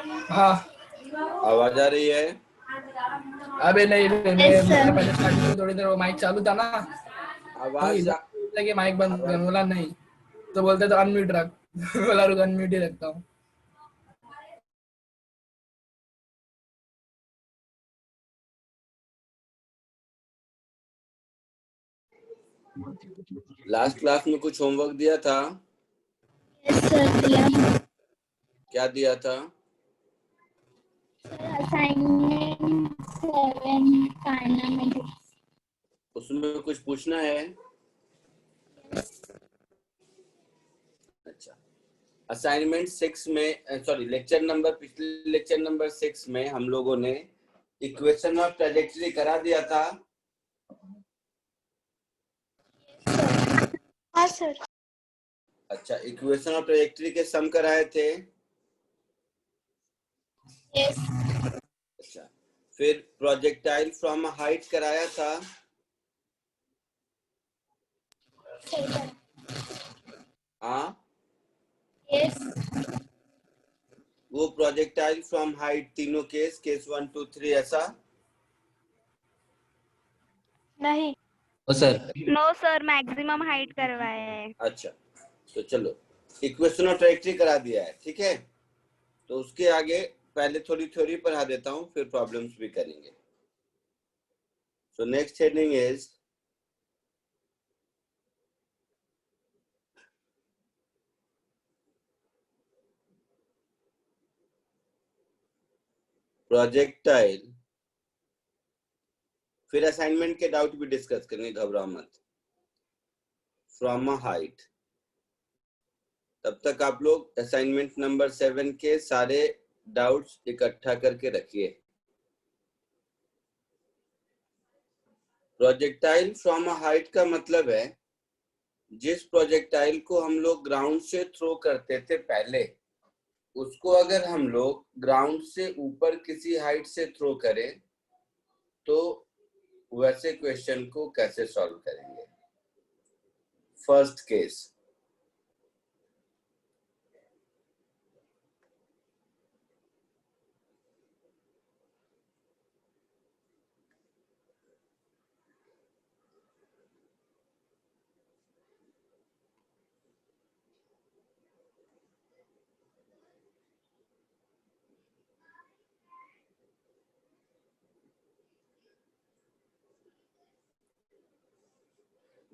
हाँ। आवाज आ रही है? अबे नहीं, Yes, sir. मैंने पहले स्टार्टिंग में थोड़ी देर वो माइक चालू था ना, तो आवाज इधर बोलता कि माइक बंद कर, बोला नहीं, तो बोलते तो अनम्यूट रख। बोला रुक अनम्यूट ही रखता हूँ। लास्ट क्लास में कुछ होमवर्क दिया था? Yes, sir. दिया। क्या दिया था? Assignment 7 kinematics. उसमें कुछ पूछना है? अच्छा, असाइनमेंट 6 में, सॉरी लेक्चर नंबर, पिछले लेक्चर नंबर 6 में हम लोगों ने इक्वेशन ऑफ ट्रेजेक्टरी करा दिया था। हाँ सर। अच्छा, इक्वेशन ऑफ ट्रेजेक्टरी के सम कराए थे। यस। अच्छा, फिर प्रोजेक्टाइल फ्रॉम हाइट कराया था। हाँ, यस। वो प्रोजेक्टाइल फ्रॉम हाइट तीनों केस 1 2 3 ऐसा? नहीं। Sir no sir, maximum height करवाया है। अच्छा, तो चलो इक्वेशन ऑफ ट्रेजेक्टरी करा दिया है, ठीक है। तो उसके आगे पहले थोड़ी थ्योरी पढ़ा देता हूँ, फिर प्रॉब्लम्स भी करेंगे। So next heading is projectile. फिर असाइनमेंट के डाउट भी डिस्कस करेंगे, घबराओ मत। फ्रॉम अ हाइट, तब तक आप लोग असाइनमेंट नंबर 7 के सारे डाउट्स इकट्ठा करके रखिए। प्रोजेक्टाइल फ्रॉम अ हाइट का मतलब है जिस प्रोजेक्टाइल को हम लोग ग्राउंड से थ्रो करते थे पहले, उसको अगर हम लोग ग्राउंड से ऊपर किसी हाइट से थ्रो करें तो वैसे क्वेश्चन को कैसे सॉल्व करेंगे। फर्स्ट केस,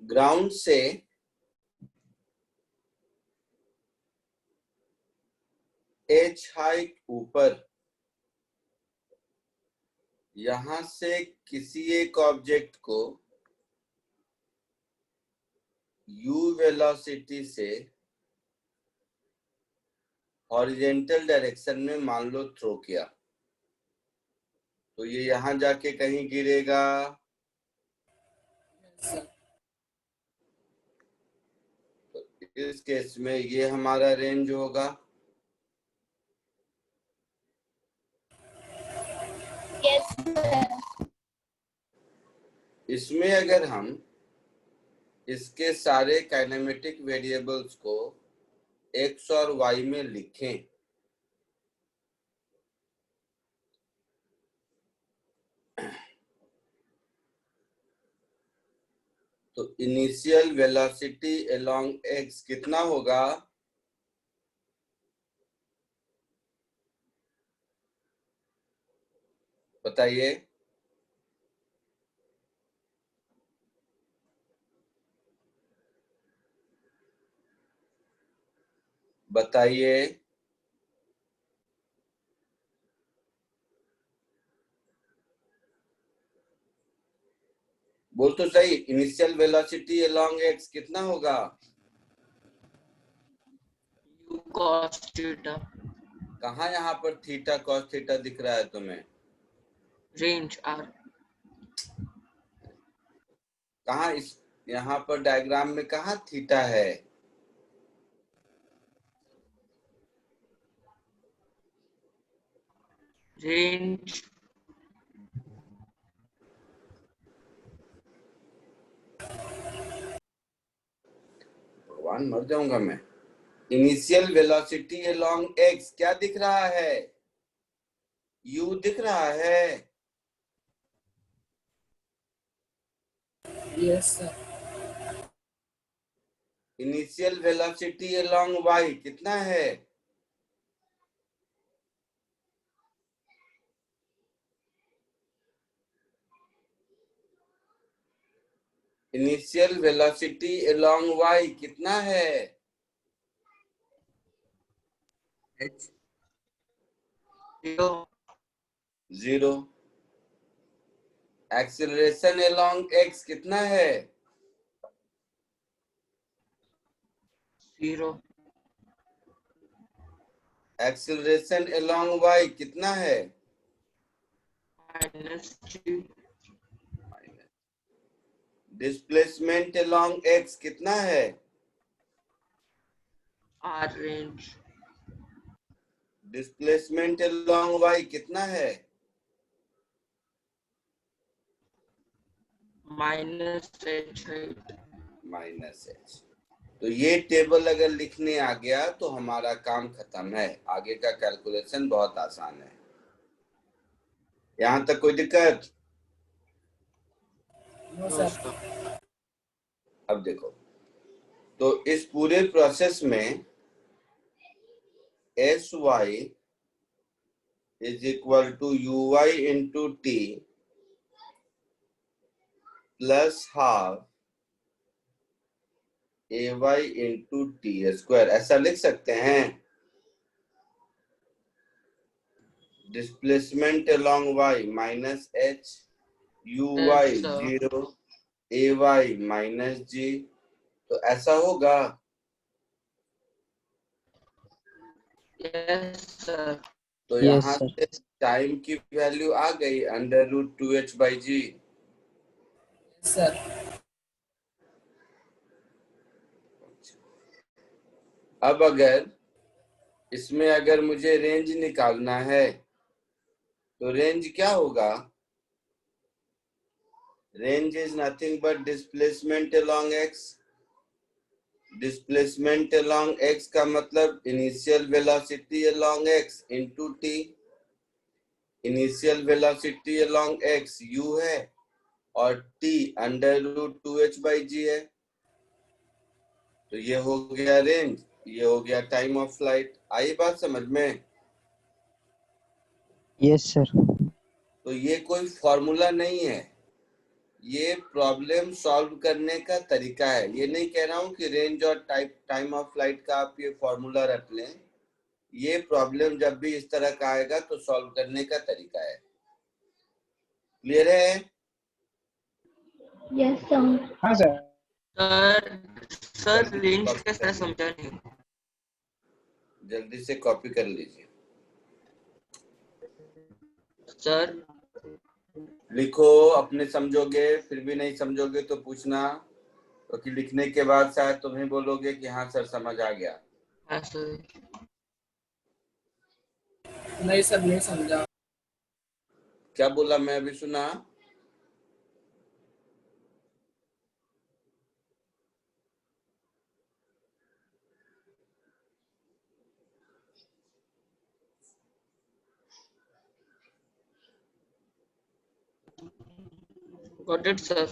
ग्राउंड से एच हाइट ऊपर, यहां से किसी एक ऑब्जेक्ट को u वेलोसिटी से हॉरिजॉन्टल डायरेक्शन में मान लो थ्रो किया, तो ये यहां जाके कहीं गिरेगा। तो इस केस में ये हमारा रेंज होगा। Yes sir. इसमें अगर हम इसके सारे काइनेमेटिक वेरिएबल्स को x और y में लिखें तो इनिशियल वेलोसिटी अलोंग x कितना होगा? बताइए। बताइए। बोल तो सही, इनिशियल वेलोसिटी अलोंग x कितना होगा? u cos theta. कहाँ यहाँ पर थीटा कॉस थीटा दिख रहा है तुम्हें? Range r। कहाँ इस यहाँ पर डायग्राम में कहाँ थीटा है? रेंज भगवान, मर जाऊंगा मैं। इनिशियल वेलोसिटी अलोंग x क्या दिख रहा है? यू दिख रहा है? Yes sir. Initial velocity along Y कितना है? इनिशियल वेलोसिटी अलोंग वाई कितना है? H 0 0। एक्सीलरेशन अलोंग एक्स कितना है? 0 एक्सीलरेशन अलोंग वाई कितना है? -G डिस्प्लेसमेंट अलोंग एक्स कितना है? R range displacement along Y कितना है? -H height minus H. तो ये टेबल अगर लिखने आ गया तो हमारा काम खत्म है, आगे का कैलकुलेशन बहुत आसान है। यहाँ तक कोई दिक्कत? No no sir. sir अब देखो, तो इस पूरे प्रोसेस में s y is equal to u y into t plus half a y into T square, ऐसा लिख सकते हैं। Displacement along y minus h, u y yes sir 0, a y minus g, तो ऐसा होगा। yes sir तो Yes, यहाँ sir. से टाइम की वैल्यू आ गई √2h/g। सर। अब अगर इसमें अगर मुझे रेंज निकालना है तो रेंज क्या होगा? Range is nothing but displacement along x. Displacement along x का मतलब initial velocity along x into T. Initial velocity along x u है और t √2h/g है। तो ये हो गया रेंज, ये हो गया टाइम ऑफ फ्लाइट। आई बात समझ में? Yes, sir. तो ये कोई फॉर्मूला नहीं है, ये प्रॉब्लम सॉल्व करने का तरीका है। ये नहीं कह रहा हूं कि रेंज और टाइम ऑफ फ्लाइट का आप ये फॉर्मूला रख लें। ये प्रॉब्लम जब भी इस तरह का आएगा तो सॉल्व करने का तरीका है। क्लियर है? Yes sir. हाँ सर. सर जल्दी से रेंज कॉपी कैसे कर समझा लीजिए, नहीं जल्दी से कॉपी कर लीजिए। सर लिखो, अपने समझोगे, फिर भी नहीं समझोगे तो पूछना, क्योंकि लिखने के बाद शायद तुम्हें बोलोगे कि हाँ सर समझ आ गया। हाँ सर नहीं सर, नहीं समझा। क्या बोला? मैं अभी सुना। got it sir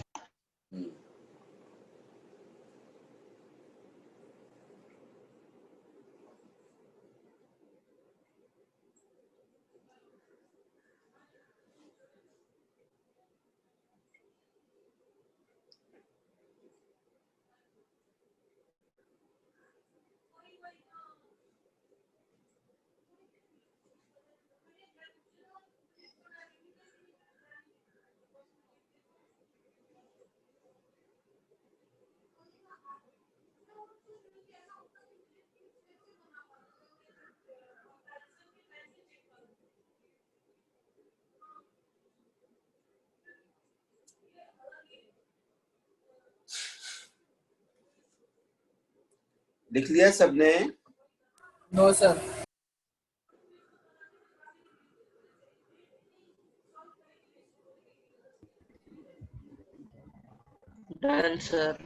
लिख लिया सबने? No sir. done sir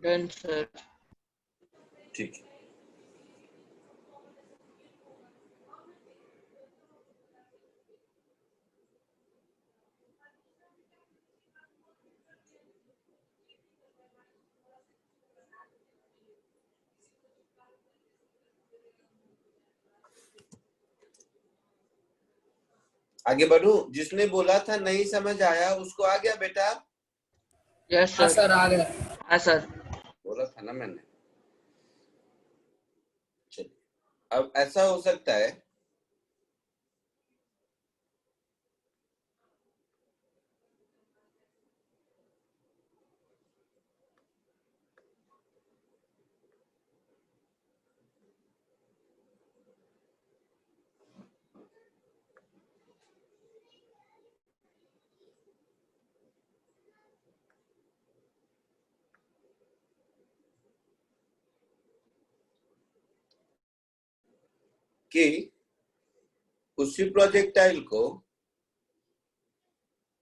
Done, sir. ठीक है। आगे बढ़ू? जिसने बोला था नहीं समझ आया उसको आ गया बेटा? Yes, हाँ sir. सर आ गया। हाँ, sir. बोला था ना मैंने। चलिए, अब ऐसा हो सकता है कि उसी प्रोजेक्टाइल को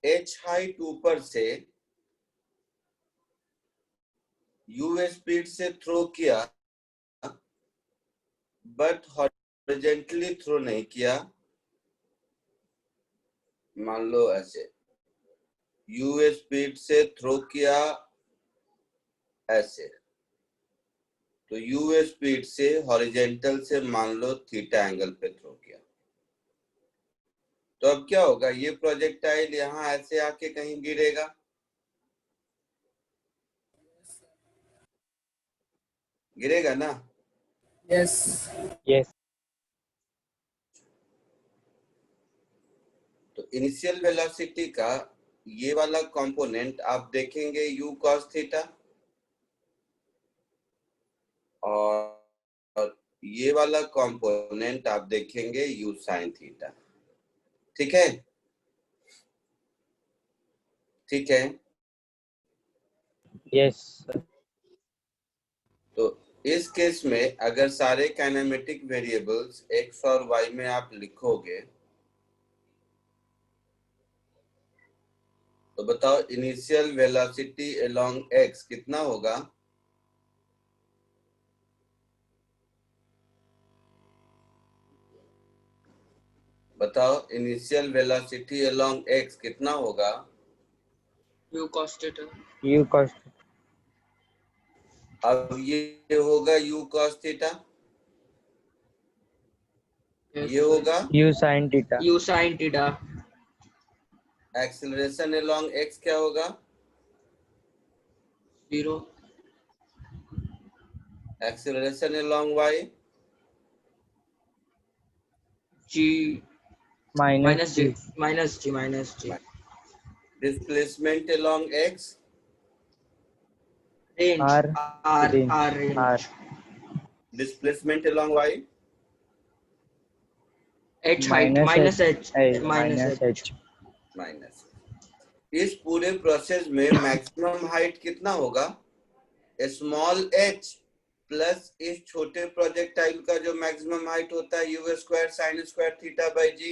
h हाइट ऊपर से u स्पीड से थ्रो किया, बट हॉरिजॉन्टली थ्रो नहीं किया। मान लो ऐसे u स्पीड से थ्रो किया ऐसे, तो u स्पीड से हॉरिजॉन्टल से मान लो थीटा एंगल पे थ्रो किया, तो अब क्या होगा? ये प्रोजेक्टाइल यहाँ ऐसे आके कहीं गिरेगा, गिरेगा ना? यस। यस। तो इनिशियल वेलोसिटी का ये वाला कंपोनेंट आप देखेंगे u cos थीटा, और ये वाला कंपोनेंट आप देखेंगे u sin थीटा। ठीक है? ठीक है। यस। तो इस केस में अगर सारे काइनेमेटिक वेरिएबल्स x और y में आप लिखोगे, तो बताओ इनिशियल वेलोसिटी अलोंग x कितना होगा? बताओ इनिशियल वेलोसिटी अलोंग x कितना होगा? U cos theta. U cos अब ये होगा u cos थीटा, Yes, ये sir. होगा U sine theta. U sin theta. Acceleration along x क्या होगा? 0. Acceleration along y? G. Minus G. Minus G. Displacement along x? Range. R R range range. R displacement along y? H height. Minus H. Minus H. Minus. इस पूरे process में maximum height कितना होगा? Small h plus इस छोटे projectile का जो maximum height होता है u square sine square theta by g।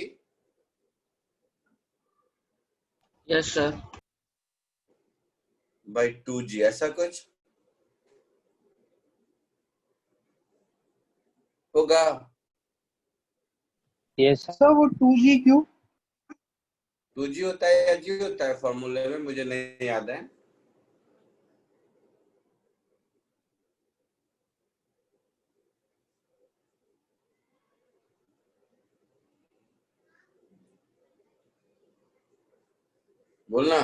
Yes, sir. By 2g, ऐसा कुछ होगा? यस। सर वो 2G क्यों? 2g होता है या g होता है फॉर्मूले में, मुझे नहीं याद है। बोलना।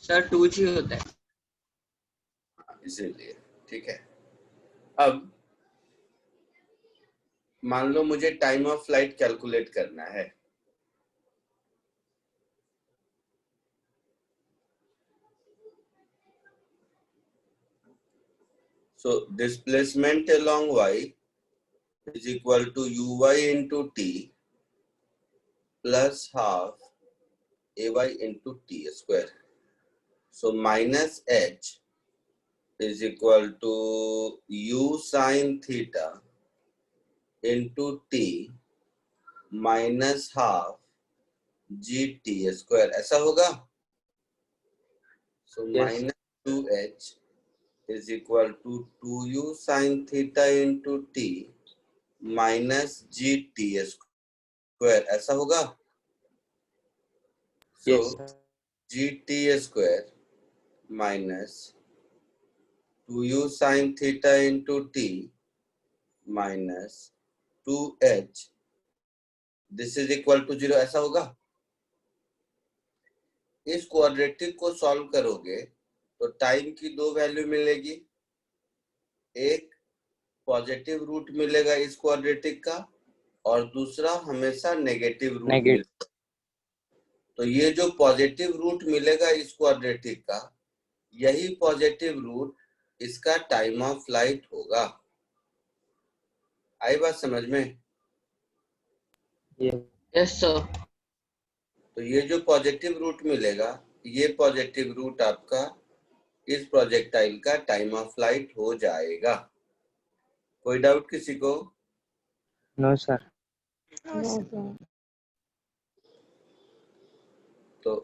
Sir 2G होता है. इसीलिए ठीक है। अब मान लो मुझे टाइम ऑफ फ्लाइट कैलकुलेट करना है, so displacement along y is equal to uy into t plus half ay into t square, so minus h is equal to u sin theta into t minus half gt square, ऐसा होगा? so Yes. minus 2h is equal to 2u sin theta into T minus G T square, ऐसा होगा। So Yes, sir. G T square minus 2u sin theta into T minus 2h this is equal to 0, ऐसा होगा। इस quadratic को solve करोगे तो time की दो वैल्यू मिलेगी, एक पॉजिटिव रूट मिलेगा इस क्वाड्रेटिक का और दूसरा हमेशा नेगेटिव रूट Negative. मिलेगा। तो ये जो पॉजिटिव रूट मिलेगा इस क्वाड्रेटिक का, यही पॉजिटिव रूट इसका टाइम ऑफ फ्लाइट होगा। आई बात समझ में? Yes. Yes, sir. तो ये जो पॉजिटिव रूट मिलेगा, ये पॉजिटिव रूट आपका इस प्रोजेक्टाइल का टाइम ऑफ फ्लाइट हो जाएगा। कोई डाउट किसी को? No, sir. तो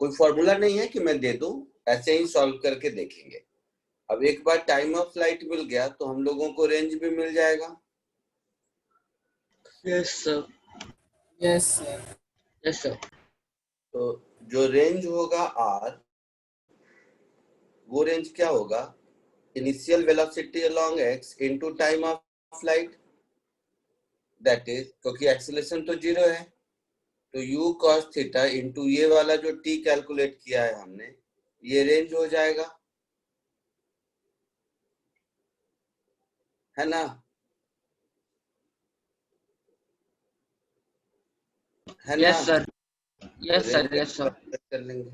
कोई फॉर्मूला नहीं है कि मैं दे दूं, ऐसे ही सॉल्व करके देखेंगे। अब एक बार टाइम ऑफ फ्लाइट मिल गया तो हम लोगों को रेंज भी मिल जाएगा। Yes, sir. Yes sir. Yes, sir. तो जो रेंज होगा r, वो रेंज क्या होगा? Initial velocity along x into time of flight, that is, क्योंकि एक्सीलरेशन तो 0 है, तो u cos थीटा इनटू ये वाला जो t कैलकुलेट किया है हमने, ये रेंज हो जाएगा, है ना? है ना? Yes, sir. Yes, sir. Range Yes, sir. कर लेंगे।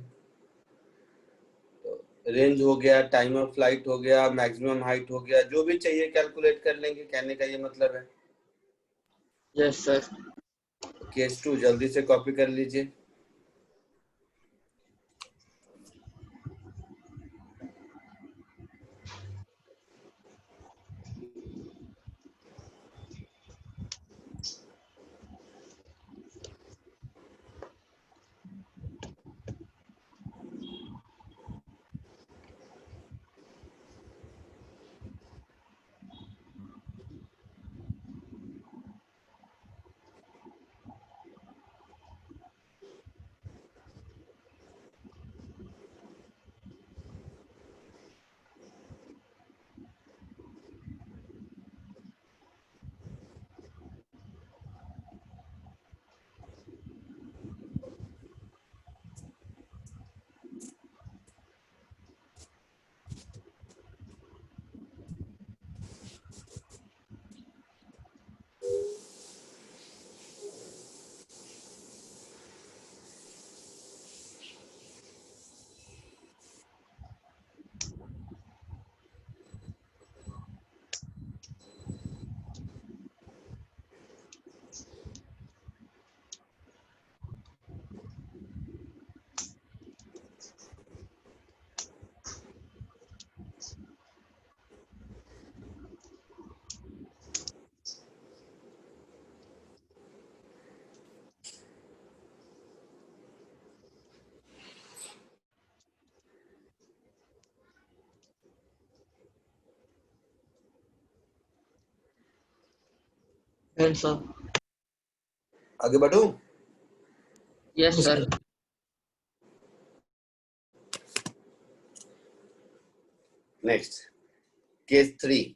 तो रेंज हो गया, टाइम ऑफ फ्लाइट हो गया, मैक्सिमम हाइट हो गया, जो भी चाहिए कैलकुलेट कर लेंगे, कहने का ये मतलब है। Yes, sir. केस 2 जल्दी से कॉपी कर लीजिए। Yes, sir. आगे बढ़ूं? Yes, sir. Next, case 3।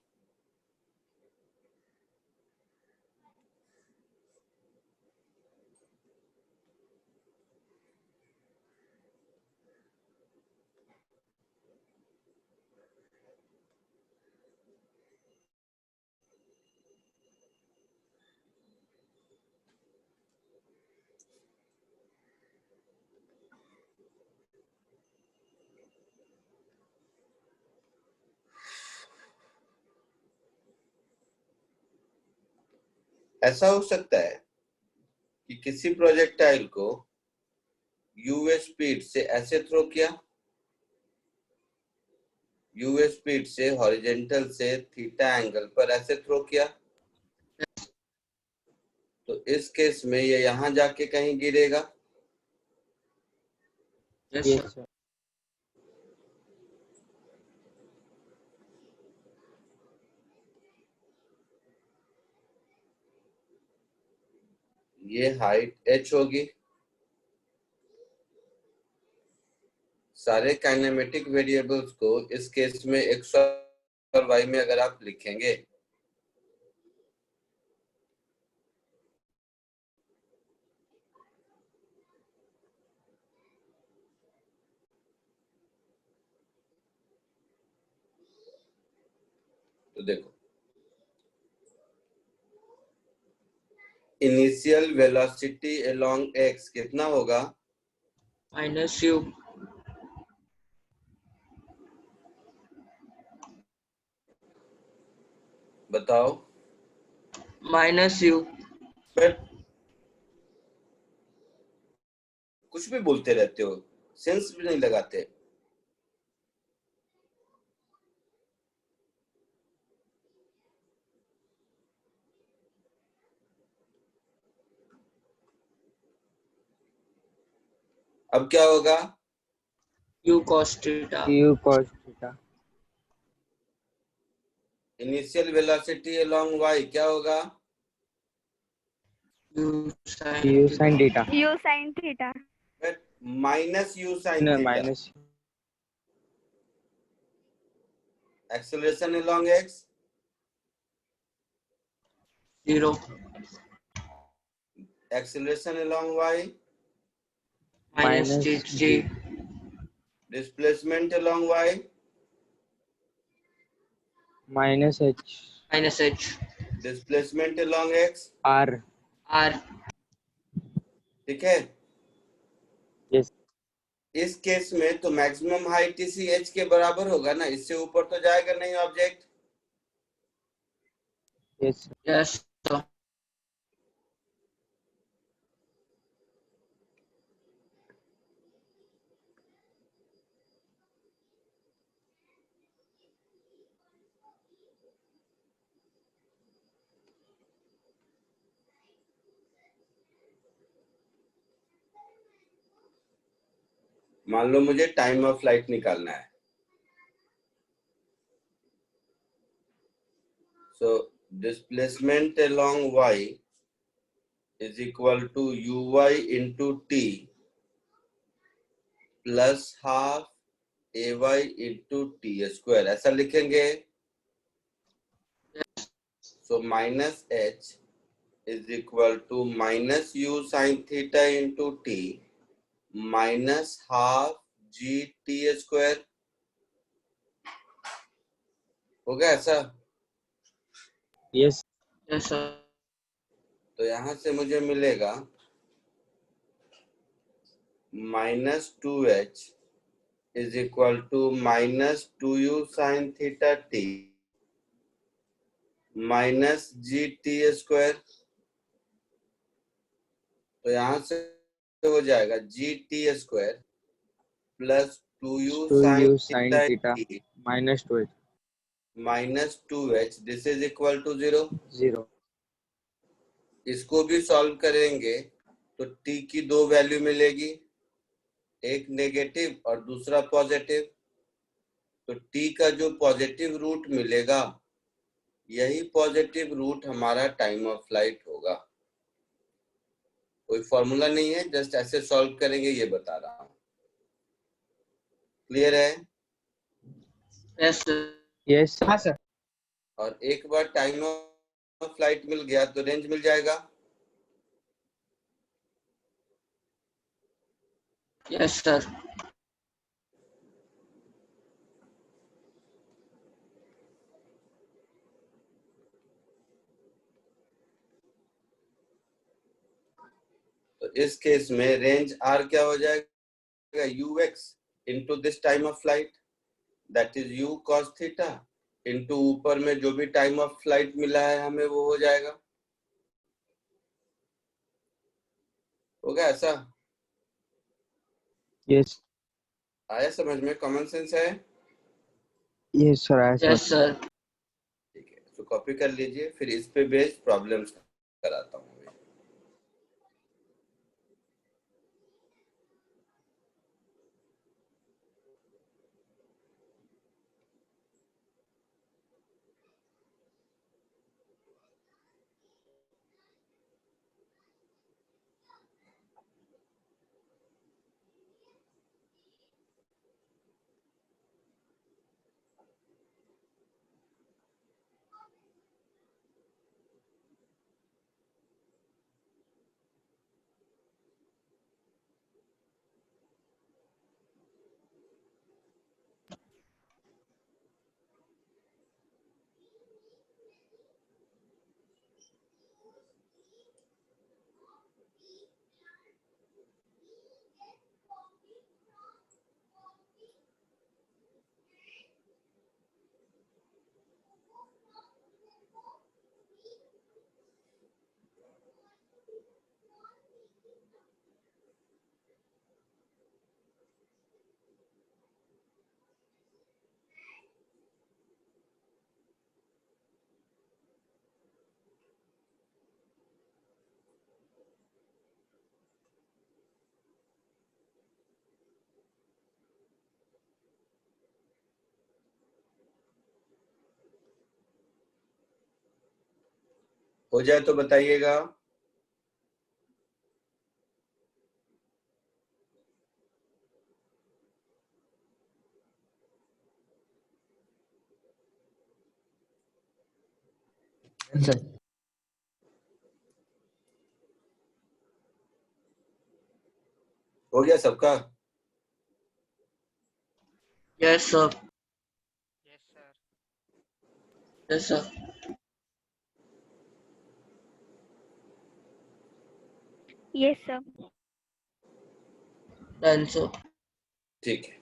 ऐसा हो सकता है कि किसी प्रोजेक्टाइल को यूवी स्पीड से ऐसे थ्रो किया, यूवी स्पीड से हॉरिजॉन्टल से थीटा एंगल पर ऐसे थ्रो किया, तो इस केस में ये यहां जाके कहीं गिरेगा, Yes, Yes, sir. sir. ये हाइट h होगी। सारे काइनेमेटिक वेरिएबल्स को इस केस में x और y में अगर आप लिखेंगे तो देखो, इनिशियल वेलोसिटी अलोंग x कितना होगा? Minus u. बताओ। Minus u. बट कुछ भी बोलते रहते हो, सेंस भी नहीं लगाते। अब क्या होगा? U cos theta. U cos theta. Initial velocity along y क्या होगा? U sin U theta. sin theta. U sin theta. But minus u sin No, theta. minus. Acceleration along x 0. Acceleration along y Minus Minus g. g. Displacement along y Minus h. Minus h. Displacement along x। R. R. ठीक है, Yes. इस case में तो maximum height इसी h के बराबर होगा ना, इससे ऊपर तो जाएगा नहीं ऑब्जेक्ट। Yes. Yes, sir. मान लो मुझे टाइम ऑफ फ्लाइट निकालना है, so displacement along y is equal to uy into t plus half ay into T square, ऐसा लिखेंगे। So minus h is equal to minus u sine theta into t minus half G T square. हो गया ऐसा? Yes. Yes, sir. तो यहां से मुझे मिलेगा minus two H is equal to minus two U sine theta T minus G T square. तो यहां से हो जाएगा G T square plus two U 2u sine sin theta theta. T Minus 2h. Minus two H, this is equal to 0। 0. इसको भी solve करेंगे तो t की दो वैल्यू मिलेगी, एक नेगेटिव और दूसरा पॉजिटिव। तो t का जो पॉजिटिव रूट मिलेगा यही पॉजिटिव रूट हमारा टाइम ऑफ फ्लाइट होगा। कोई फॉर्मूला नहीं है, जस्ट ऐसे सॉल्व करेंगे, ये बता रहा हूं। क्लियर है? Yes, sir. Yes. हाँ सर। और एक बार टाइम ऑफ फ्लाइट मिल गया तो रेंज मिल जाएगा। Yes, sir. तो इस केस में रेंज r क्या हो जाएगा? ux into this time of flight, that is u cos theta into ऊपर में जो भी टाइम ऑफ फ्लाइट मिला है हमें वो हो जाएगा। हो गया ऐसा? Yes. आया समझ में? कॉमन सेंस है? Yes, sir. I Yes, sir. ठीक है, तो कॉपी कर लीजिए, फिर इस पे बेस्ड प्रॉब्लम्स कराता हूँ। हो जाए तो बताइएगा। Sir. हो गया सबका? Yes, sir. Yes, sir. Yes, sir. Yes, sir. Done, sir. ठीक है।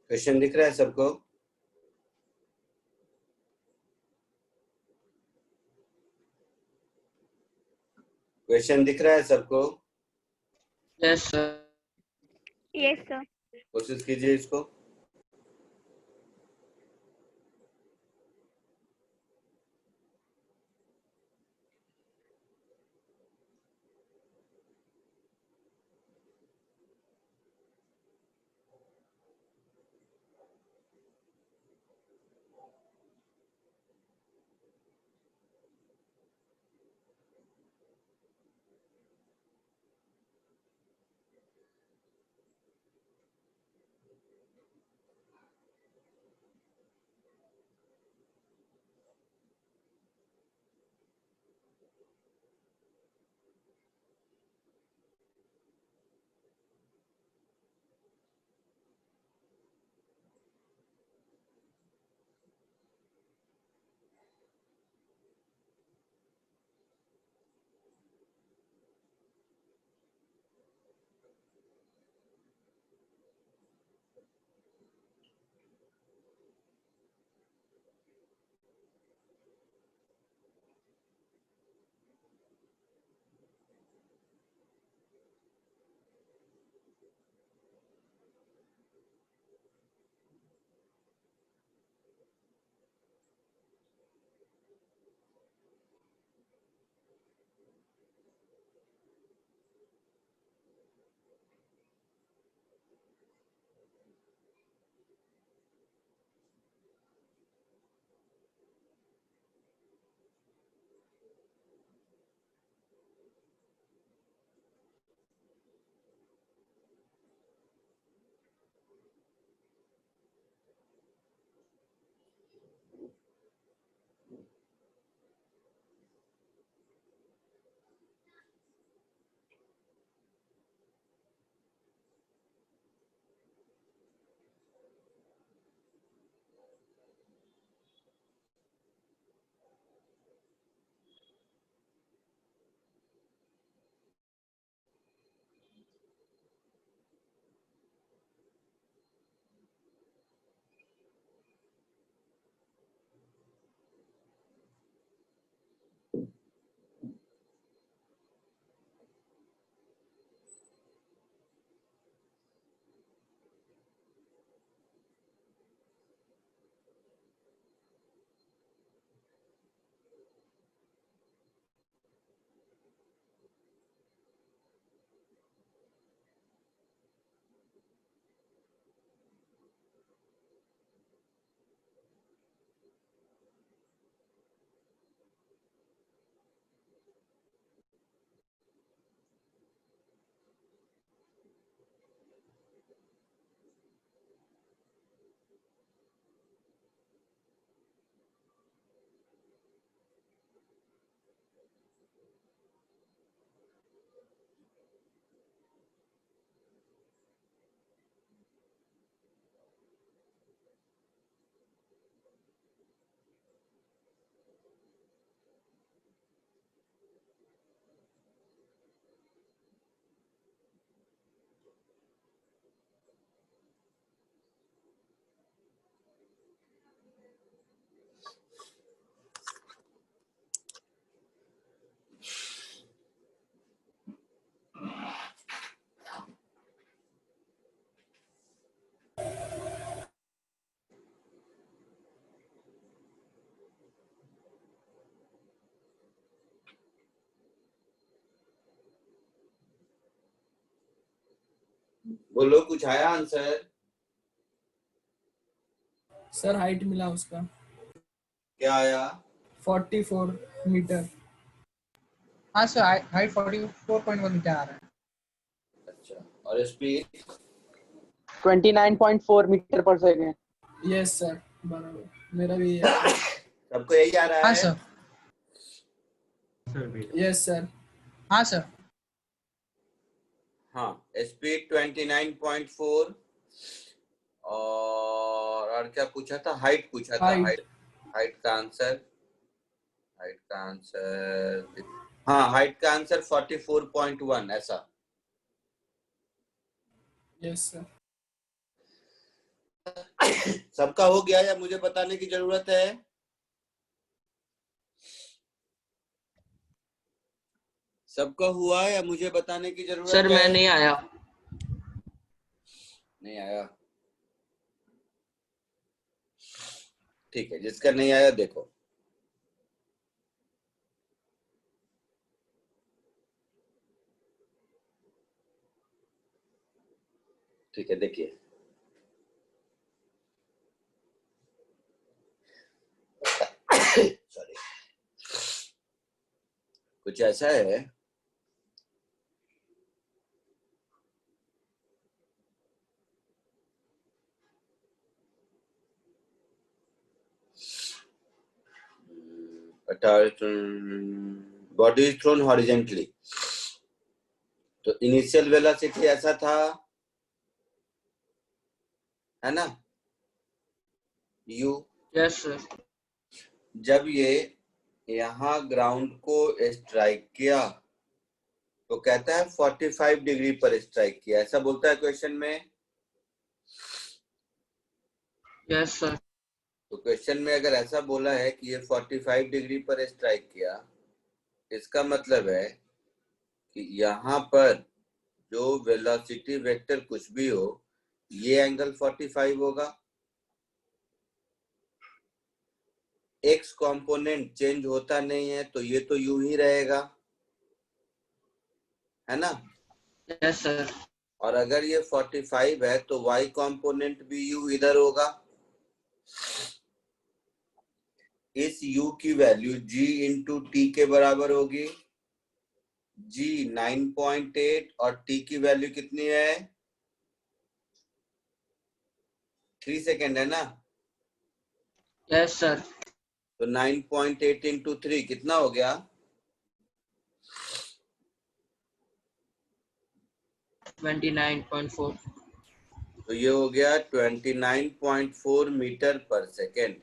क्वेश्चन दिख रहा है सबको? क्वेश्चन दिख रहा है सबको? Yes, sir. Yes, sir. कोशिश कीजिए इसको। बोलो कुछ आया आंसर? सर हाइट मिला उसका क्या आया? 44 मीटर। हाँ सर, हाइट 44.1 मीटर आ रहा है। अच्छा, और स्पीड? 29.4 मीटर पर सेकेंड। यस सर, बराबर, मेरा भी है। सबको यही आ रहा हाँ है? सर। Yes sir. हाँ सर। हाँ, स्पीड 29.4 और क्या पूछा था? हाइट पूछा था। हाइट। हाइट का आंसर, हाँ, हाइट का आंसर 44.1 ऐसा। Yes sir. सबका हो गया या मुझे बताने की जरूरत है? सबका हुआ या मुझे बताने की जरूरत सर है? मैं नहीं आया। नहीं आया? ठीक है, जिसका नहीं आया देखो। ठीक है, देखिए। सॉरी, कुछ ऐसा है body is thrown horizontally, तो इनिशियल वेलोसिटी ऐसा था, है ना, u। Yes sir. जब ये यहाँ ग्राउंड को स्ट्राइक किया तो कहता है 45 डिग्री पर स्ट्राइक किया, ऐसा बोलता है क्वेश्चन में। Yes sir. तो क्वेश्चन में अगर ऐसा बोला है कि ये 45 डिग्री पर स्ट्राइक किया, इसका मतलब है कि यहाँ पर जो वेलोसिटी वेक्टर कुछ भी हो, ये एंगल 45 होगा। एक्स कंपोनेंट चेंज होता नहीं है तो ये तो यू ही रहेगा, है ना। Yes sir. और अगर ये 45 है तो y कंपोनेंट भी u इधर होगा। इस u की वैल्यू g इंटू टी के बराबर होगी। g 9.8 और t की वैल्यू कितनी है? 3 सेकेंड है ना। Yes sir. तो 9.8 इंटू 3 कितना हो गया? 29.4। तो ये हो गया 29.4 मीटर पर सेकेंड।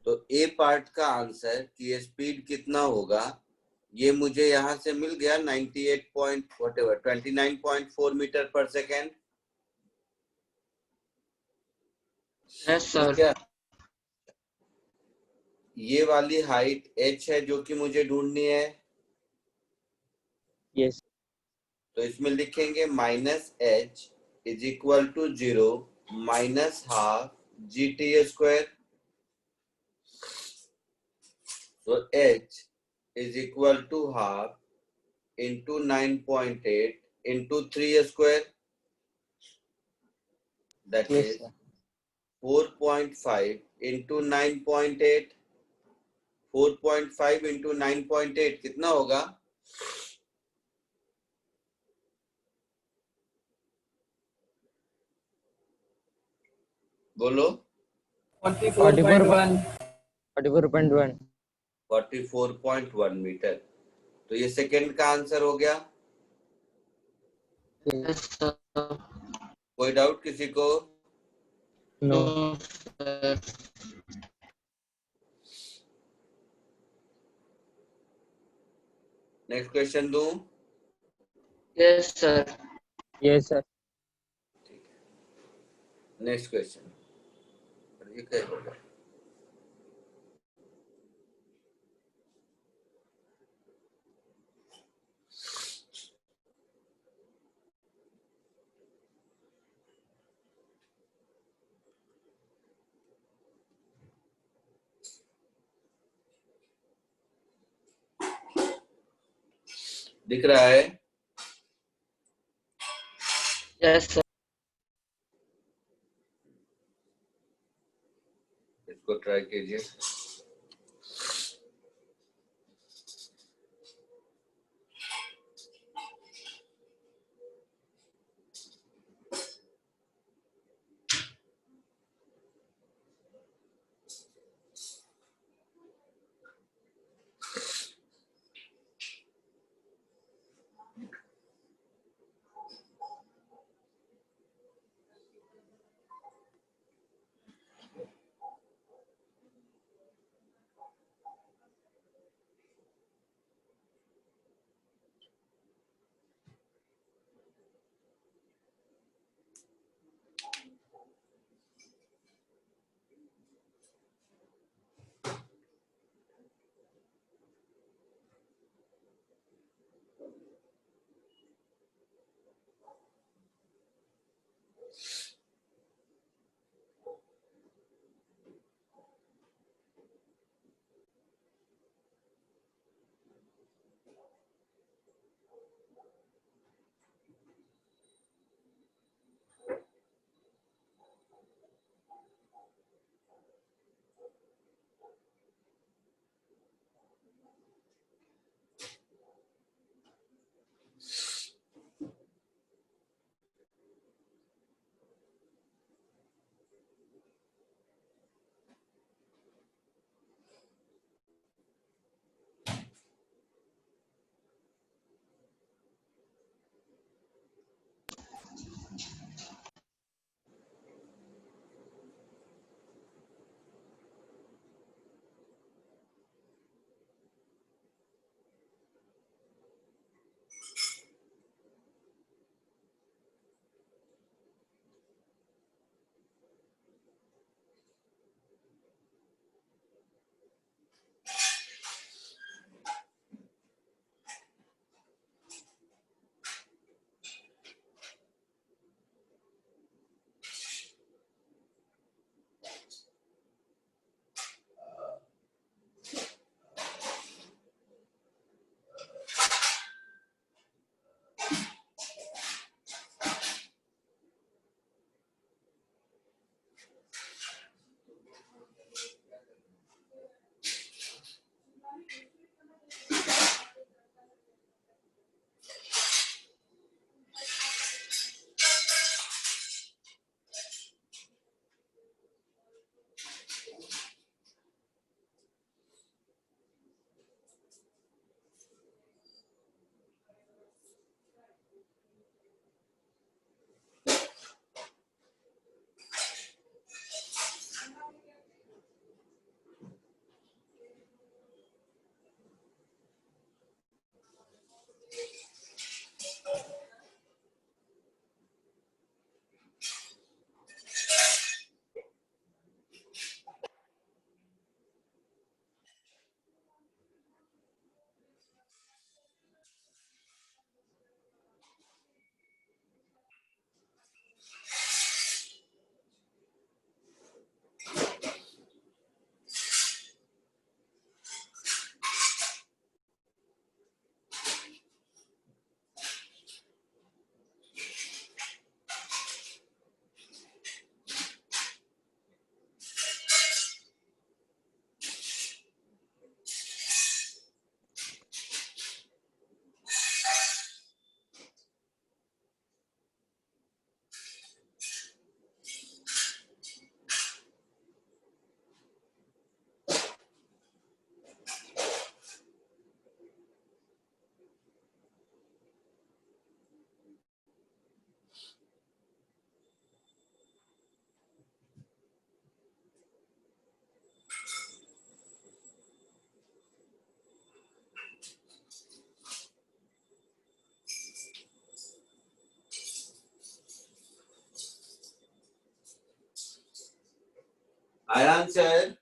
तो ए पार्ट का आंसर कि स्पीड कितना होगा, ये मुझे यहाँ से मिल गया 29.4 मीटर पर सेकेंड। यस मिल सर। गया। ये वाली हाइट h है जो कि मुझे ढूंढनी है, यस। तो इसमें लिखेंगे minus h is equal to 0 minus half G T square. तो h is equal to half into 9.8 into 3 square, that yes is sir. 4.5 into 9.8। 4.5 into 9.8 कितना होगा? बोलो। 44.1। 44.1। 44.1 मीटर। तो ये सेकंड का आंसर हो गया। Yes sir. कोई डाउट किसी को? नो। सर। नेक्स्ट क्वेश्चन दूं? Yes sir. Yes sir. Next question, ये क्या होगा? दिख रहा है? Yes, sir. इसको ट्राई कीजिए। Ayan, sir.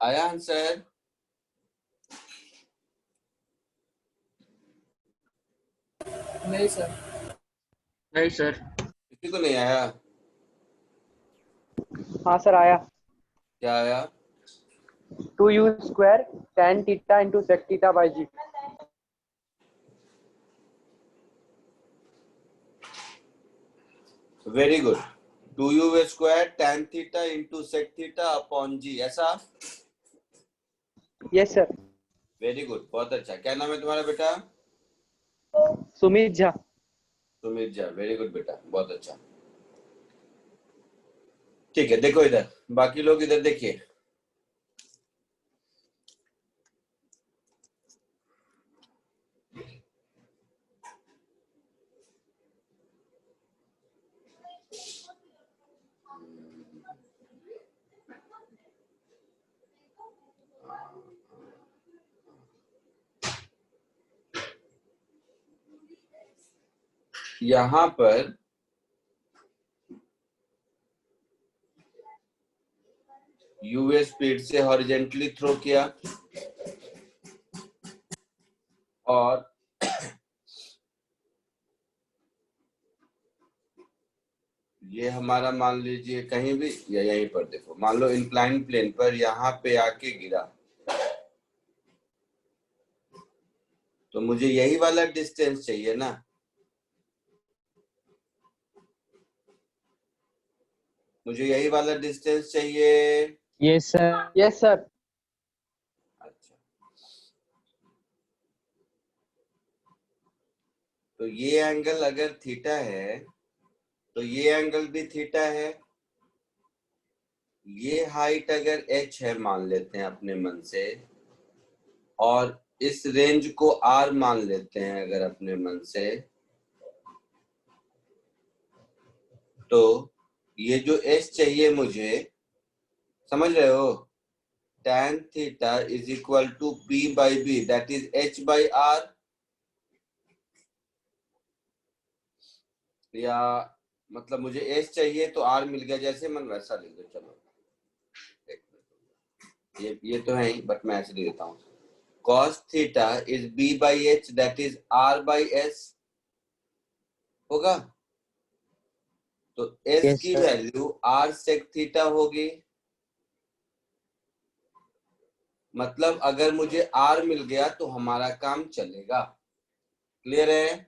Ayan, sir. नहीं सर। नहीं सर। किसी को नहीं आया? हाँ सर आया। क्या आया? 2u square tan theta into sec theta by g. Very good. 2u square tan theta into sec theta upon g, ऐसा. Yes sir. वेरी गुड, बहुत अच्छा. क्या नाम है तुम्हारा बेटा? सुमित झा. सुमित झा. वेरी गुड बेटा, बहुत अच्छा. ठीक है, देखो इधर, बाकी लोग इधर देखिए. यहां पर यूएस स्पीड से हॉरिजेंटली थ्रो किया और ये हमारा मान लीजिए कहीं भी या यहीं पर, देखो मान लो इंक्लाइन प्लेन पर यहाँ पे आके गिरा, तो मुझे यही वाला डिस्टेंस चाहिए ना. मुझे यही वाला डिस्टेंस चाहिए. Yes sir. Yes sir. अच्छा, तो ये एंगल अगर थीटा है तो ये एंगल भी थीटा है. ये हाइट अगर h है मान लेते हैं अपने मन से, और इस रेंज को r मान लेते हैं अगर अपने मन से, तो ये जो h चाहिए मुझे, समझ रहे हो, tan theta is equal to p by B, that is h by r. या मतलब मुझे h चाहिए तो r मिल गया, जैसे मन वैसा लिख दो. चलो ये तो है ही, बट मैं ऐसे लिख देता हूँ. cos theta is b by h, that is r by s होगा. तो s Yes, की sir. Value r sec theta होगी. मतलब अगर मुझे r मिल गया तो हमारा काम चलेगा. क्लियर है?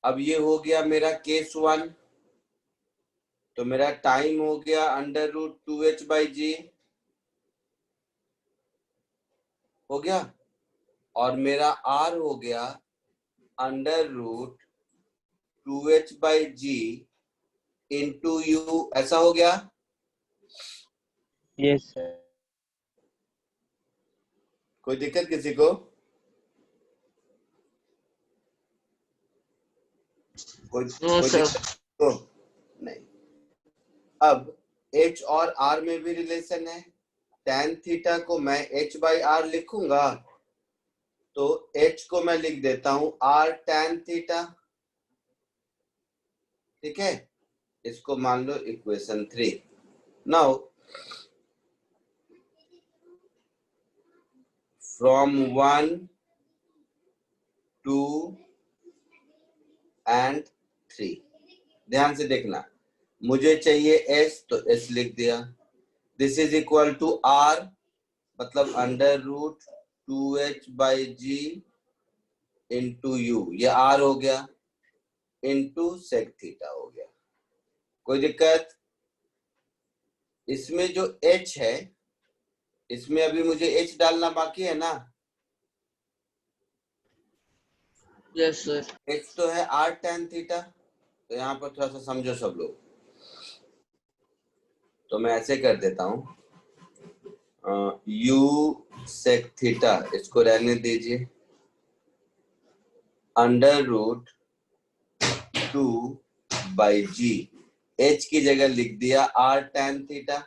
अब ये हो गया मेरा केस 1. तो मेरा टाइम हो गया अंडर रूट 2h बाई जी हो गया, और मेरा r हो गया under root 2h by G into U, ऐसा हो गया. Yes sir. कोई दिक्कत किसी को? कोई नो कोई सर. दिक्कत तो नहीं. अब h और r में भी रिलेशन है. tan थीटा को मैं h बाई r लिखूंगा, तो h को मैं लिख देता हूं r tan थीटा. ठीक है, इसको मान लो इक्वेशन 3. नाउ फ्रॉम 1 2 एंड 3, ध्यान से देखना. मुझे चाहिए s, तो s लिख दिया. This is equal to r, मतलब under root 2h by G into U, ये r हो गया, इंटू सेक थीटा हो गया. कोई दिक्कत? इसमें जो h है, इसमें अभी मुझे h डालना बाकी है ना. Yes sir. h तो है r tan थीटा. तो यहाँ पर थोड़ा सा समझो सब लोग. तो मैं ऐसे कर देता हूँ, u सेक थीटा, इसको रहने दीजिए, under root 2 by G, h की जगह लिख दिया r tan थीटा.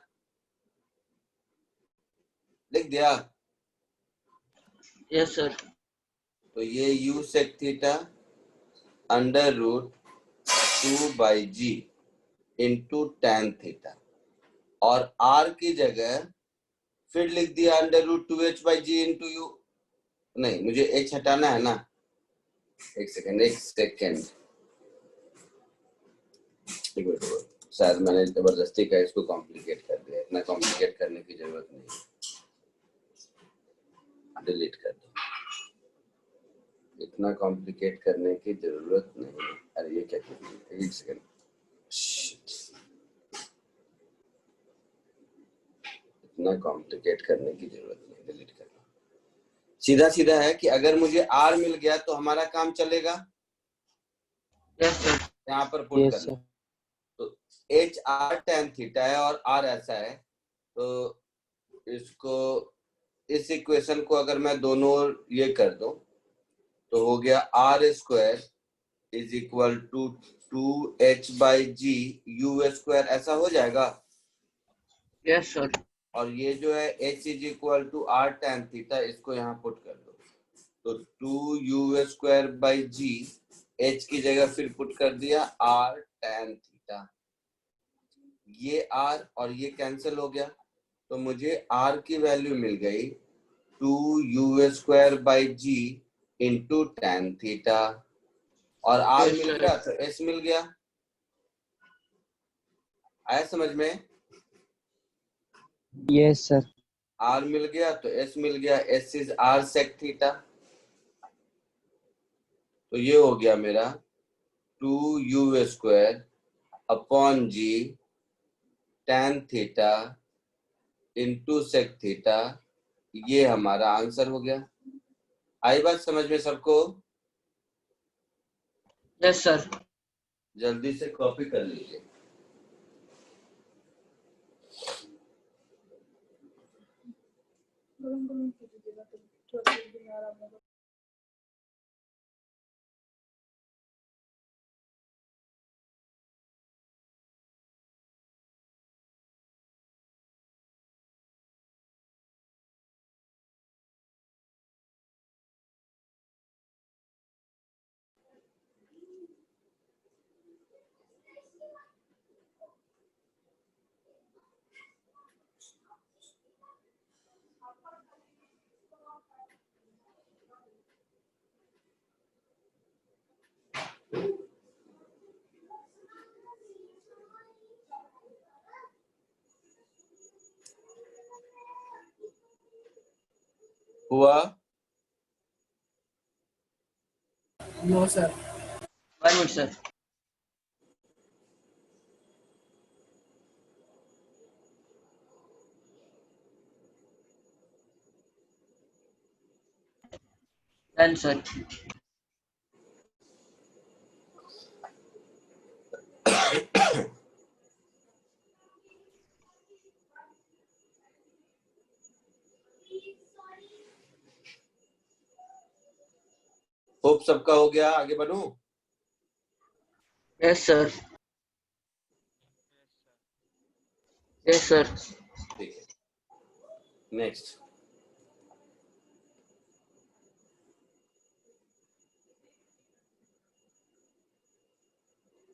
लिख दिया. Yes sir. तो ये u sec theta under root 2 by G into tan theta, और r की जगह फिर लिख दिया under root 2h by G into U. नहीं, मुझे h हटाना है ना. एक सेकेंड. शायद मैंने जबरदस्ती का इसको कॉम्प्लिकेट कर दिया. इतना कॉम्प्लिकेट करने की जरूरत नहीं है, डिलीट कर दो, इतना कॉम्प्लिकेट करने की जरूरत नहीं है। अरे ये क्या कर, एक सेकंड, इतना कॉम्प्लिकेट करने की जरूरत नहीं, डिलीट कर दो। सीधा सीधा है कि अगर मुझे आर मिल गया तो हमारा काम चलेगा। Yes, sir. यहाँ पर पुट Yes, करना, sir. तो एच आर टेन थीटा है और आर ऐसा है, तो इसको, इस इक्वेशन को अगर मैं दोनों ये कर दूं तो हो गया R square is equal to 2h/g U square, ऐसा हो जाएगा। Yes, sir. और ये जो है h is equal to R tan theta, इसको यहाँ पुट कर दो, तो 2u²/g, h की जगह फिर पुट कर दिया आर टेन थीटा, ये r और ये कैंसिल हो गया, तो मुझे r की वैल्यू मिल गई 2u²/g इंटू टेन थीटा, और r Yes, मिल sir. गया तो s मिल गया। आया समझ में? Yes, sir. r मिल गया तो s मिल गया, s इज r sec थीटा, तो ये हो गया मेरा 2u²/g tan theta into sec theta, ये हमारा आंसर हो गया। आई बात समझ में सबको? Yes, sir. जल्दी से कॉपी कर लीजिए। हुआ? No sir. 1 minute, sir. Done, sir. Hope सबका हो गया, आगे बढ़ूं? Yes, sir. Yes, sir. ठीक है, नेक्स्ट।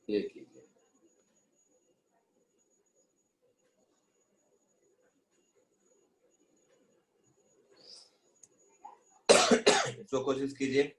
ये कीजिए, इसको कोशिश कीजिए।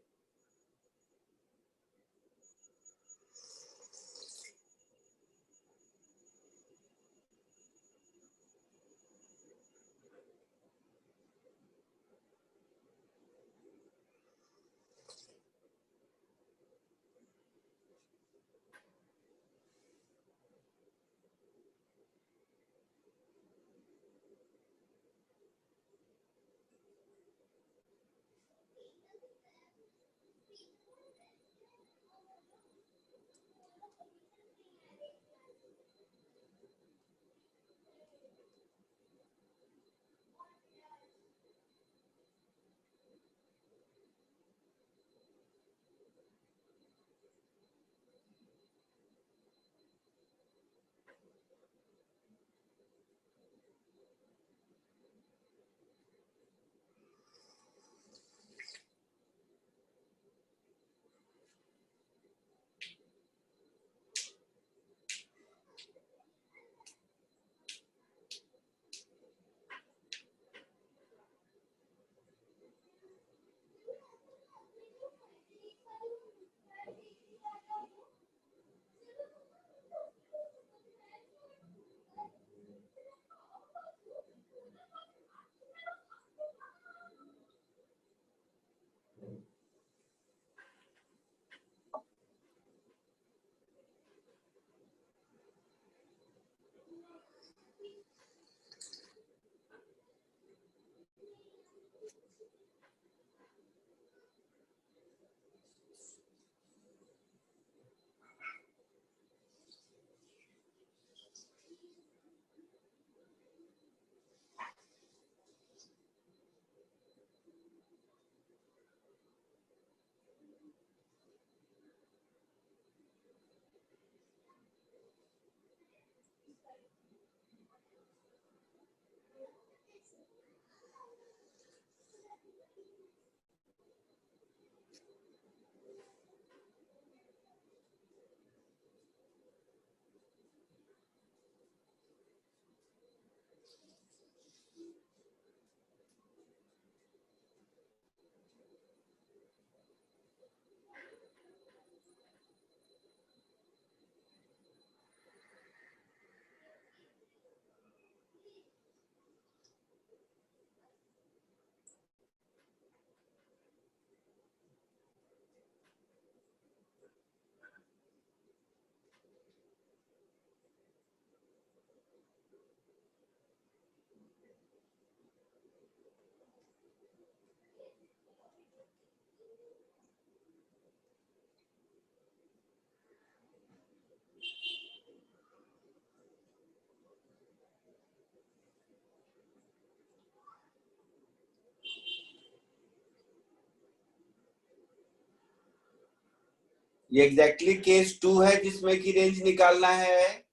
ये एग्जैक्टली केस 2 है जिसमें की रेंज निकालना है।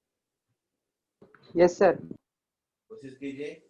Yes sir. कोशिश कीजिए।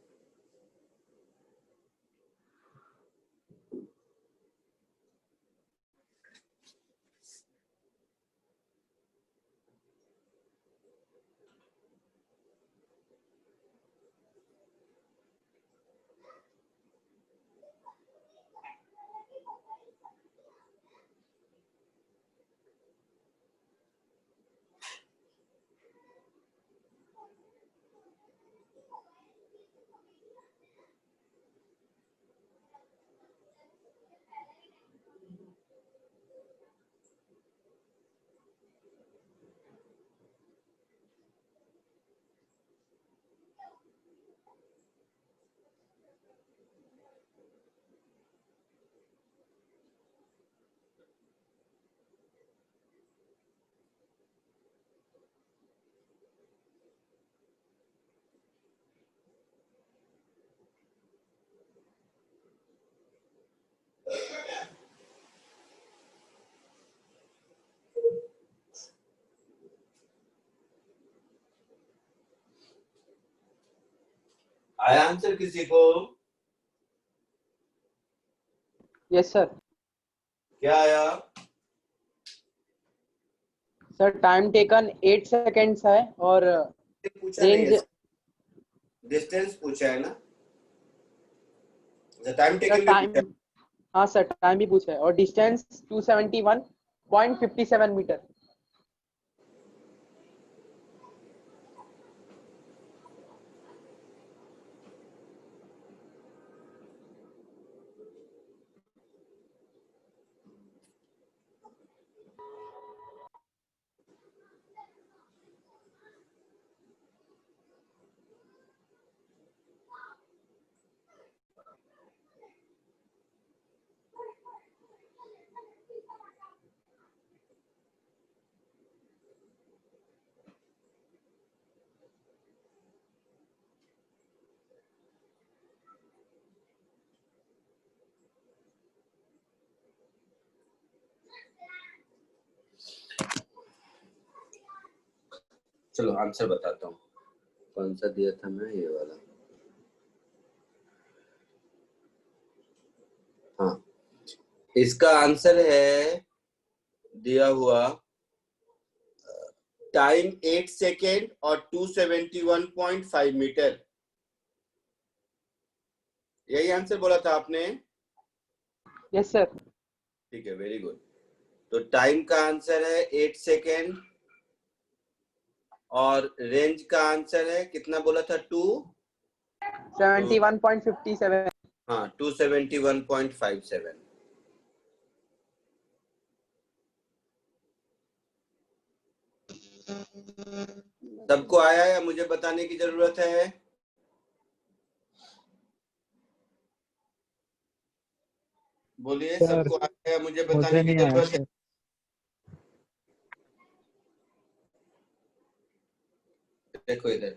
आया आंसर किसी को? Yes sir. क्या आया? सर टाइम टेकन 8 सेकेंड्स है और पूछा नहीं रेंज है, डिस्टेंस पूछा है ना? टाइम सर टेकन भी टाइम, पूछा है। हाँ सर टाइम भी पूछा है और डिस्टेंस 271.57 मीटर। चलो आंसर बताता हूँ। कौन सा दिया था मैं? ये वाला। हाँ, इसका आंसर है दिया हुआ टाइम 8 सेकेंड और 271.5 मीटर। यही आंसर बोला था आपने? Yes sir. ठीक है, वेरी गुड। तो टाइम का आंसर है 8 सेकेंड और रेंज का आंसर है कितना बोला था? 71.57। हाँ, 271.57। सबको आया या मुझे बताने की जरूरत है? बोलिए, सबको आया या मुझे बताने की जरूरत है? देखो इधर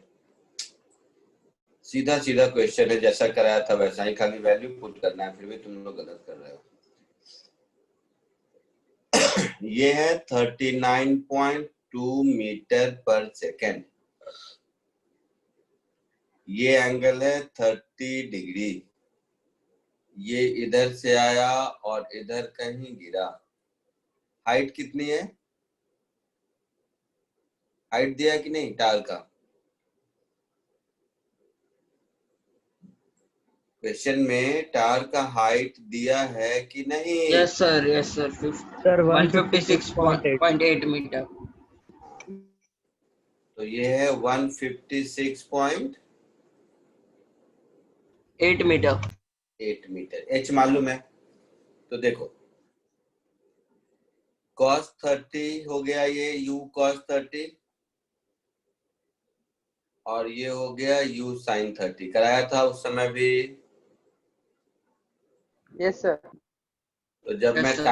सीधा सीधा क्वेश्चन है, जैसा कराया था वैसा ही, खाली वैल्यू पुट करना है, फिर भी तुम लोग गलत कर रहे हो। ये है 39.2 मीटर पर सेकेंड। ये एंगल है 30 डिग्री। ये इधर से आया और इधर कहीं गिरा। हाइट कितनी है? हाइट दिया कि नहीं टार का? क्वेश्चन में टार का हाइट दिया है कि नहीं? Yes, sir. Yes, sir. Sir, 156.8 meter. तो ये है 156.8 8 meter. मीटर। एच मालूम है तो देखो, cos 30 हो गया ये u cos 30, और ये हो गया u sin 30। कराया था उस समय भी। Yes, sir. तो जब Yes, मैं sir.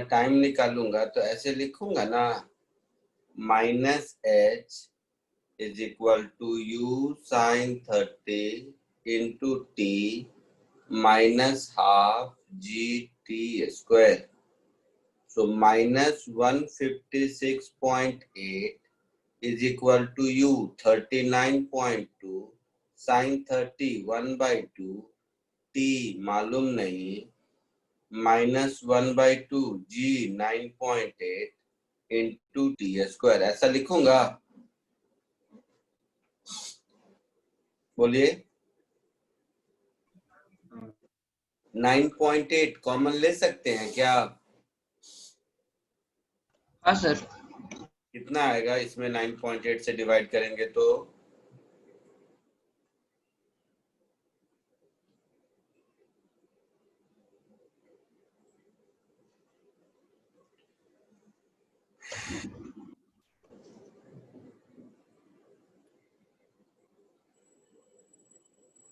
टाइम निकालूंगा तो ऐसे लिखूंगा ना, -h is equal to u sin 30 into t minus half gt square. So -156.8 is equal to u 39.2 sin 30 1/2 t मालूम नहीं -1/2 g 9.8 इंटू टी स्क्वायर। ऐसा लिखूंगा? बोलिए। 9.8 कॉमन ले सकते हैं क्या? हाँ सर। कितना आएगा इसमें 9.8 से डिवाइड करेंगे तो?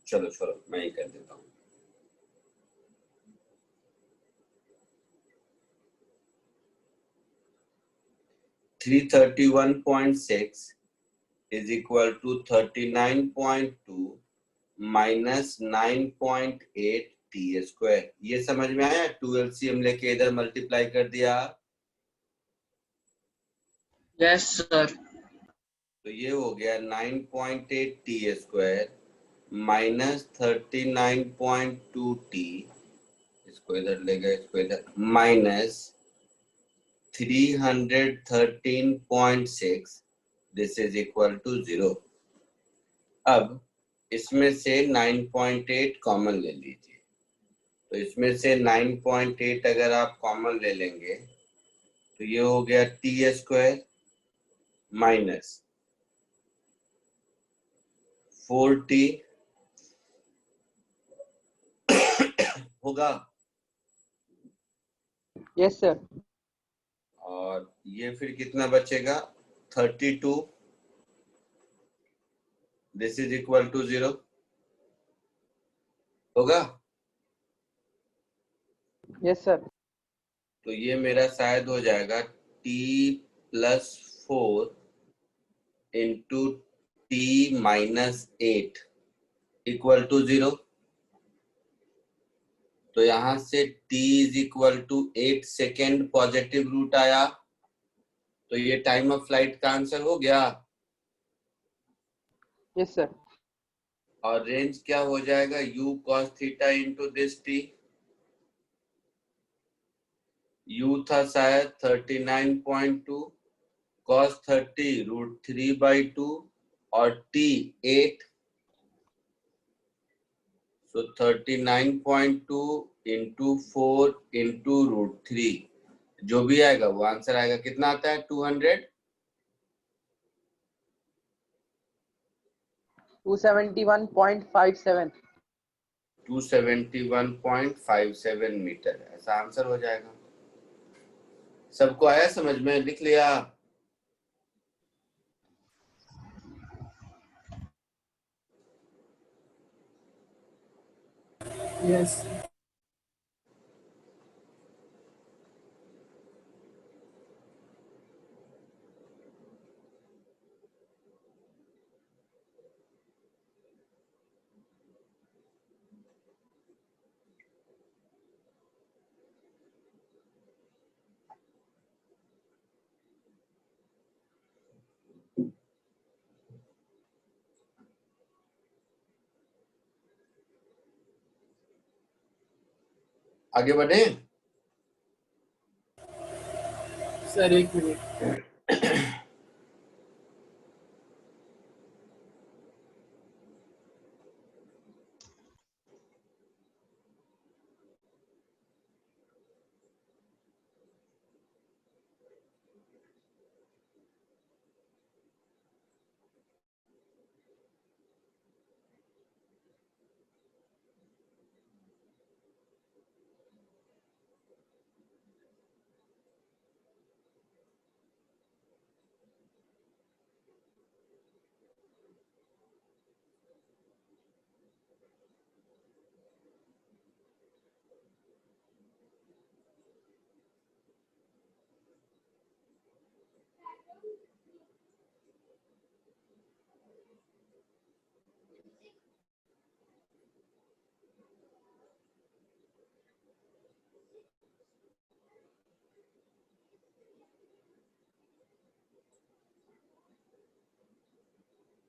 चलो छोड़ो, मैं ही कर देता हूँ। (331.6 is equal to 39.2 minus 9.8 T square. ये समझ में आया? 2 LCM लेके इधर मल्टीप्लाई कर दिया Yes, sir. तो ये हो गया 9.8 टी स्क्वायर माइनस 39.2 टी, इसको इधर ले गए, इसको इधर, minus 313.6, this is equal to 0। अब इसमें से 9.8 कॉमन ले लीजिए। तो इसमें से 9.8 अगर आप कॉमन ले लेंगे तो ये हो गया टी स्क्वायर माइनस 4t होगा, Yes, sir. और ये फिर कितना बचेगा? 32, दिस इज इक्वल टू 0 होगा। Yes, sir. तो ये मेरा शायद हो जाएगा t plus 4 into T minus 8 equal to 0। तो यहां से t is equal to 8 second positive root आया, तो ये टाइम ऑफ फ्लाइट का आंसर हो गया। Yes, sir. और रेंज क्या हो जाएगा? u cos theta into this t। u था शायद 39.2, cos 30 √3/2 और t 8, so 39.2 इंटू 4 इंटू √3, जो भी आएगा वो आंसर आएगा। कितना आता है? 200। 271.57. 271.57 मीटर, ऐसा आंसर हो जाएगा। सबको आया समझ में? लिख लिया? यस। आगे बढ़े? सर एक मिनट।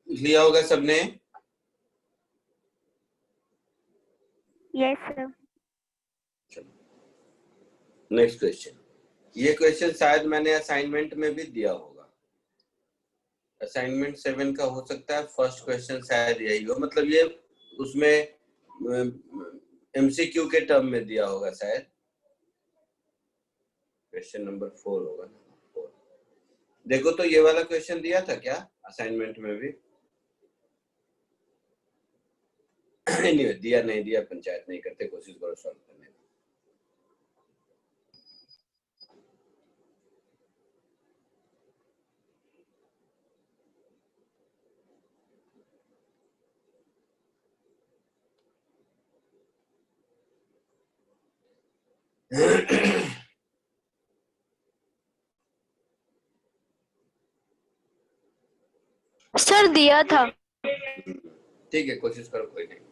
लिया होगा सबने? Yes, sir. Next question. ये क्वेश्चन शायद मैंने असाइनमेंट में भी दिया होगा। असाइनमेंट 7 का हो सकता है फर्स्ट क्वेश्चन शायद यही हो, मतलब ये उसमें एमसीक्यू के टर्म में दिया होगा शायद। क्वेश्चन नंबर 4 होगा ना? 4। देखो तो ये वाला क्वेश्चन दिया था क्या असाइनमेंट में भी? नहीं दिया, नहीं दिया, पंचायत नहीं करते, कोशिश करो सॉल्व करने की। सर दिया था। ठीक है, कोशिश करो, कोई नहीं।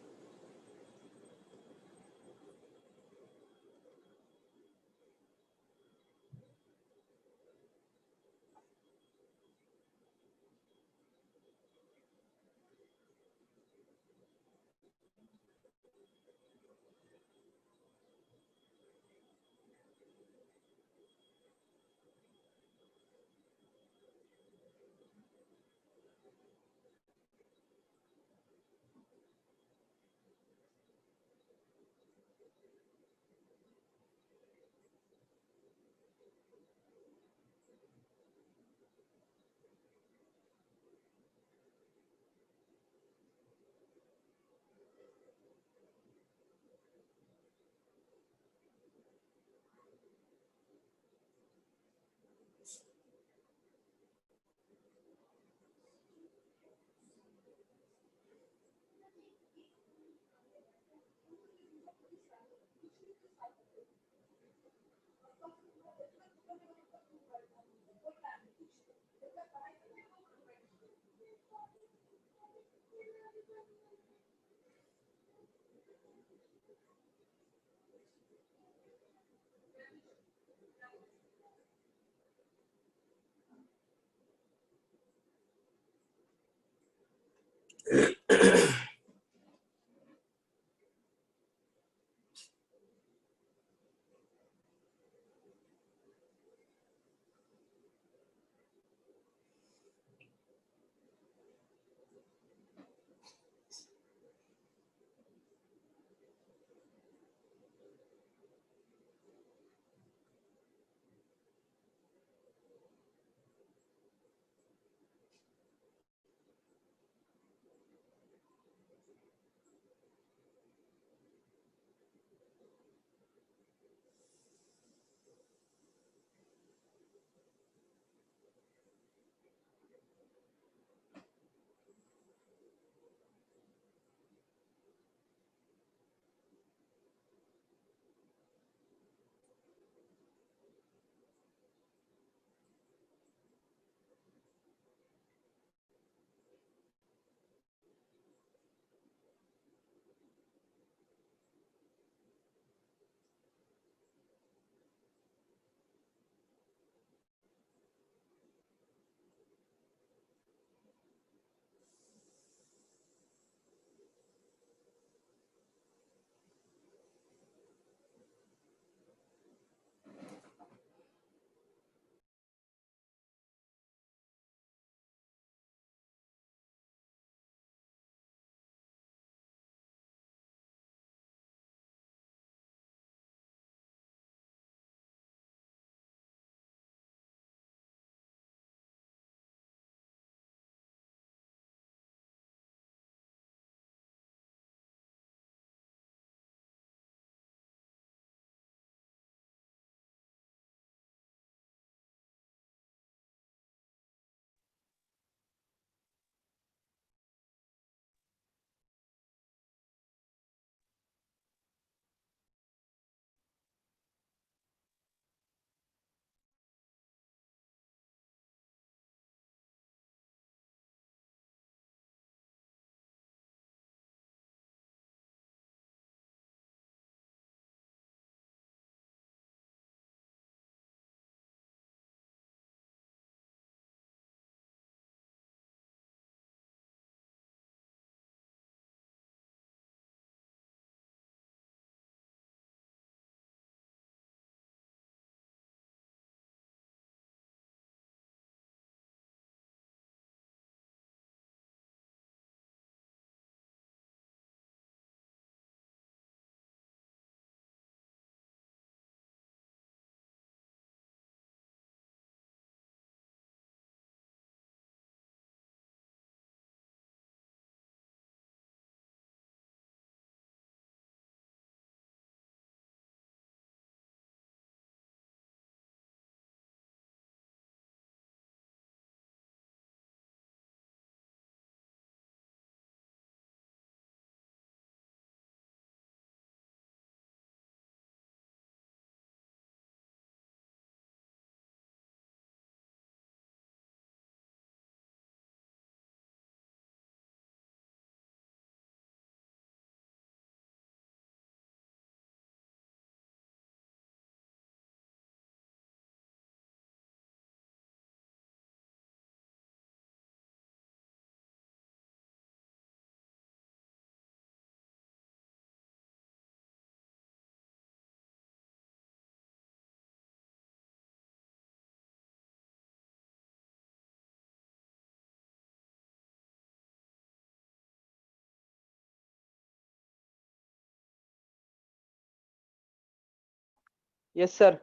यस सर,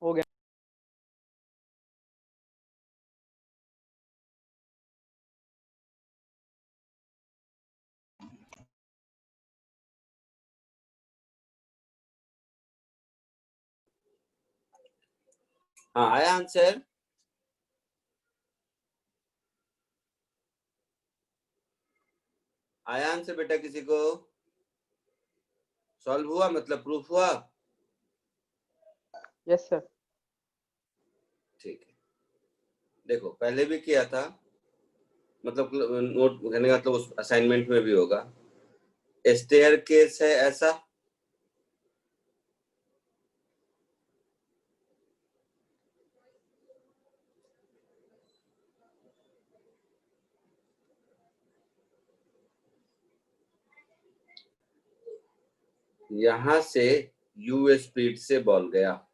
हो गया। हाँ, आया आंसर? आया आंसर बेटा किसी को? सॉल्व हुआ मतलब प्रूफ हुआ? Yes sir. ठीक है, देखो पहले भी किया था, मतलब नोट कहने का मतलब उस असाइनमेंट में भी होगा। स्टेयर केस है ऐसा, यहां से यू स्पीड से बॉल गया,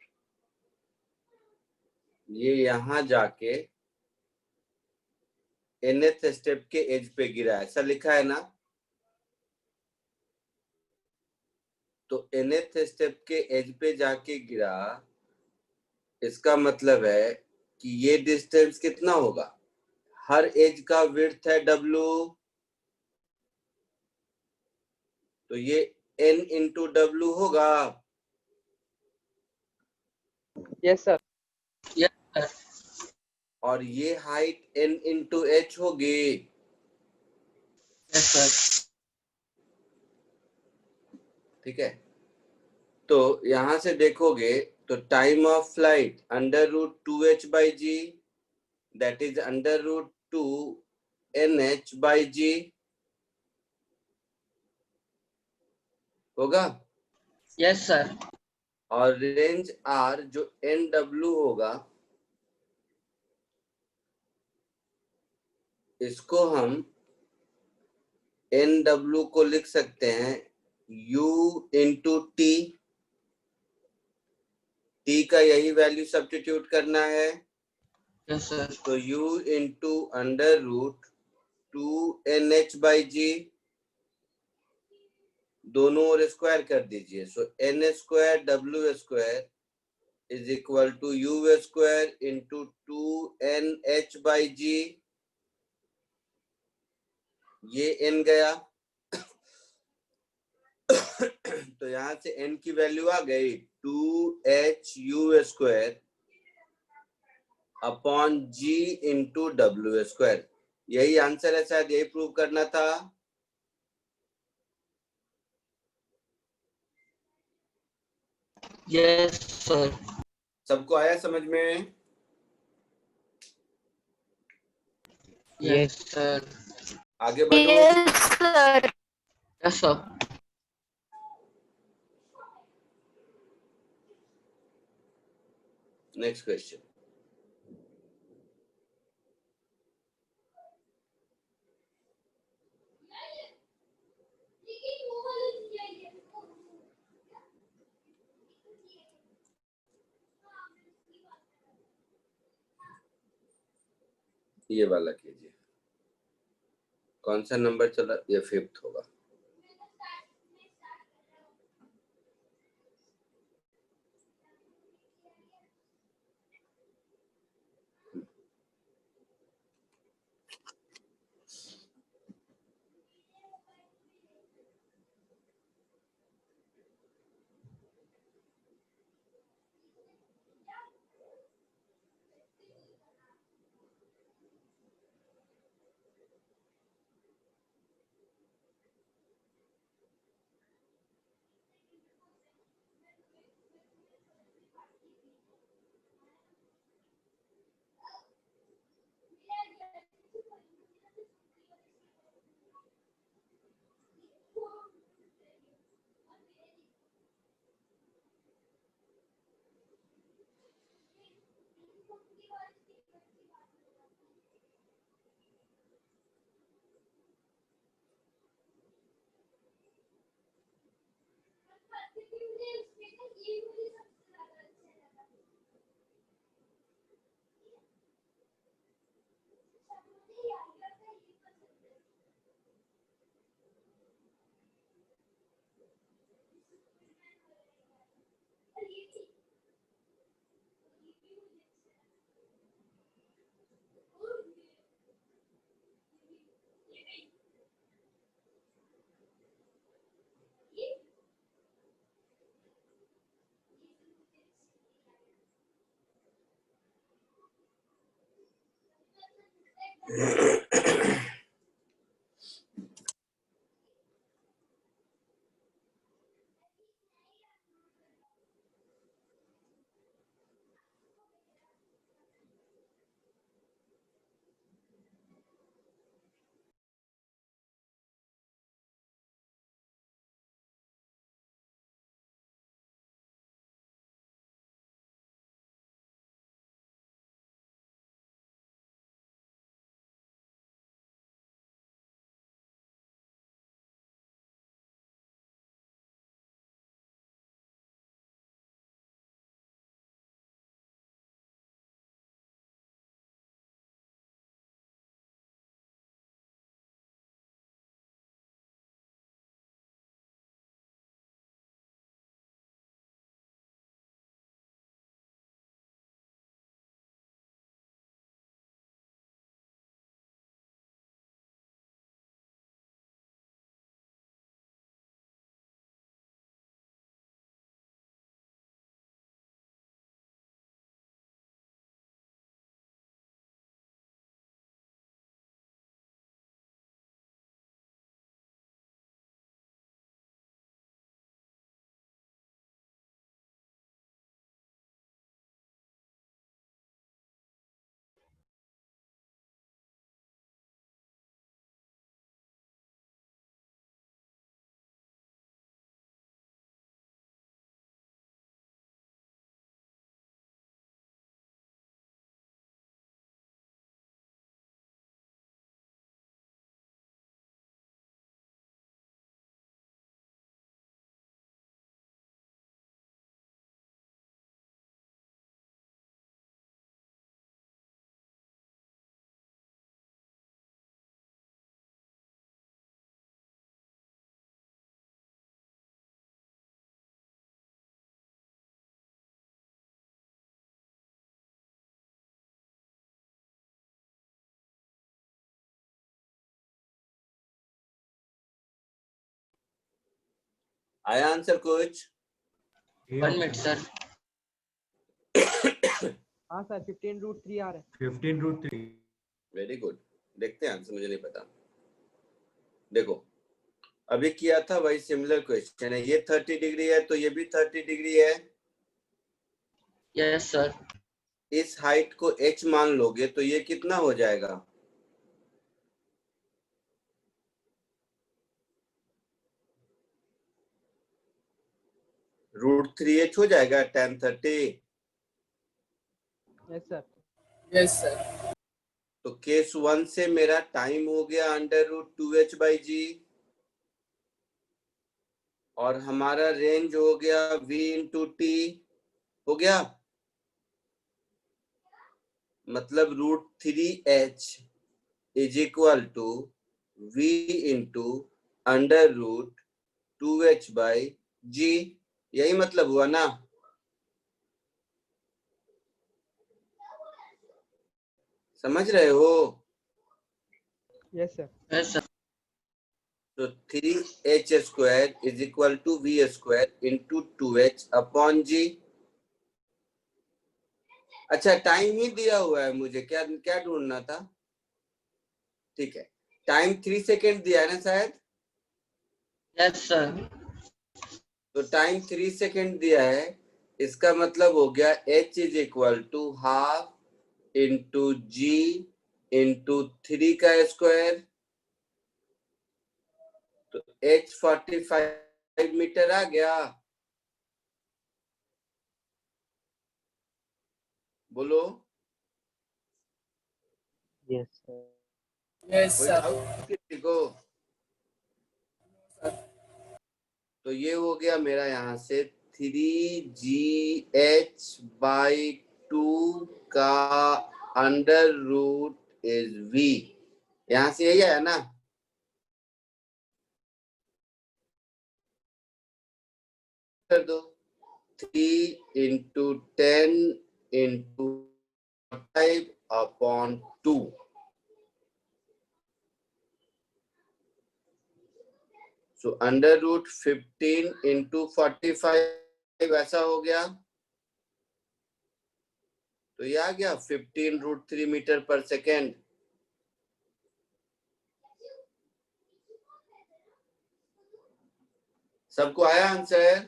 ये यहां जाके nth स्टेप के एज पे गिरा, ऐसा लिखा है ना? तो nth स्टेप के एज पे जाके गिरा, इसका मतलब है कि ये डिस्टेंस कितना होगा? हर एज का विड्थ है W, तो ये N इंटू W होगा। Yes sir. Yes, sir. और ये हाइट N इंटू H होगी। Yes, sir. ठीक है, तो यहां से देखोगे तो time of flight √2h/g, that is √2nh/g होगा। Yes, sir. और रेंज R जो NW होगा, इसको हम NW को लिख सकते हैं U इंटू T, T का यही वैल्यू सब्स्टिट्यूट करना है, Yes, sir. तो U इंटू √2nh/g, दोनों ओर स्क्वायर कर दीजिए, so n² W² is equal to U² into 2nh/g, ये n गया। तो यहां से n की वैल्यू आ गई 2HU² upon G into W²। यही आंसर है, शायद यही प्रूव करना था। Yes, sir. सबको आया समझ में? Yes, sir. आगे बढ़ो। Yes, sir. Yes, sir. Next question. ये वाला कीजिए, कौन सा नंबर चला? ये 5th होगा। आया आंसर कुछ? 1 minute, sir. हाँ सर 15√3 आ रहा है। 15√3। Very good. देखते हैं आंसर, मुझे नहीं पता। देखो अभी किया था वही सिमिलर क्वेश्चन है। ये 30 डिग्री है तो ये भी 30 डिग्री है। Yes, sir. इस हाइट को h मान लोगे तो ये कितना हो जाएगा? √3h हो जाएगा tan 30। Yes sir. Yes sir. तो केस 1 से मेरा टाइम हो गया √2h/g और हमारा रेंज हो गया v × t हो गया। मतलब √3h = v × √2h/g। यही मतलब हुआ ना? समझ रहे हो? Yes sir. Yes, sir. तो 3h² = v² × 2h/g। अच्छा टाइम ही दिया हुआ है मुझे, क्या क्या ढूंढना था? ठीक है, टाइम 3 सेकेंड दिया है ना शायद। Yes, sir. तो टाइम 3 सेकेंड दिया है, इसका मतलब हो गया h = ½ × g × 3 का स्क्वायर। तो h 45 मीटर आ गया। बोलो। Yes sir. यस कोई सर। डाउट किसी को? तो ये हो गया मेरा यहाँ से 3gh/2 का √ is v। यहाँ से यही आया ना? कर दो 3 × 10 × 5/2। सो √15 × 45 ऐसा हो गया। तो ये आ गया 15√3 मीटर पर सेकेंड। सबको आया आंसर?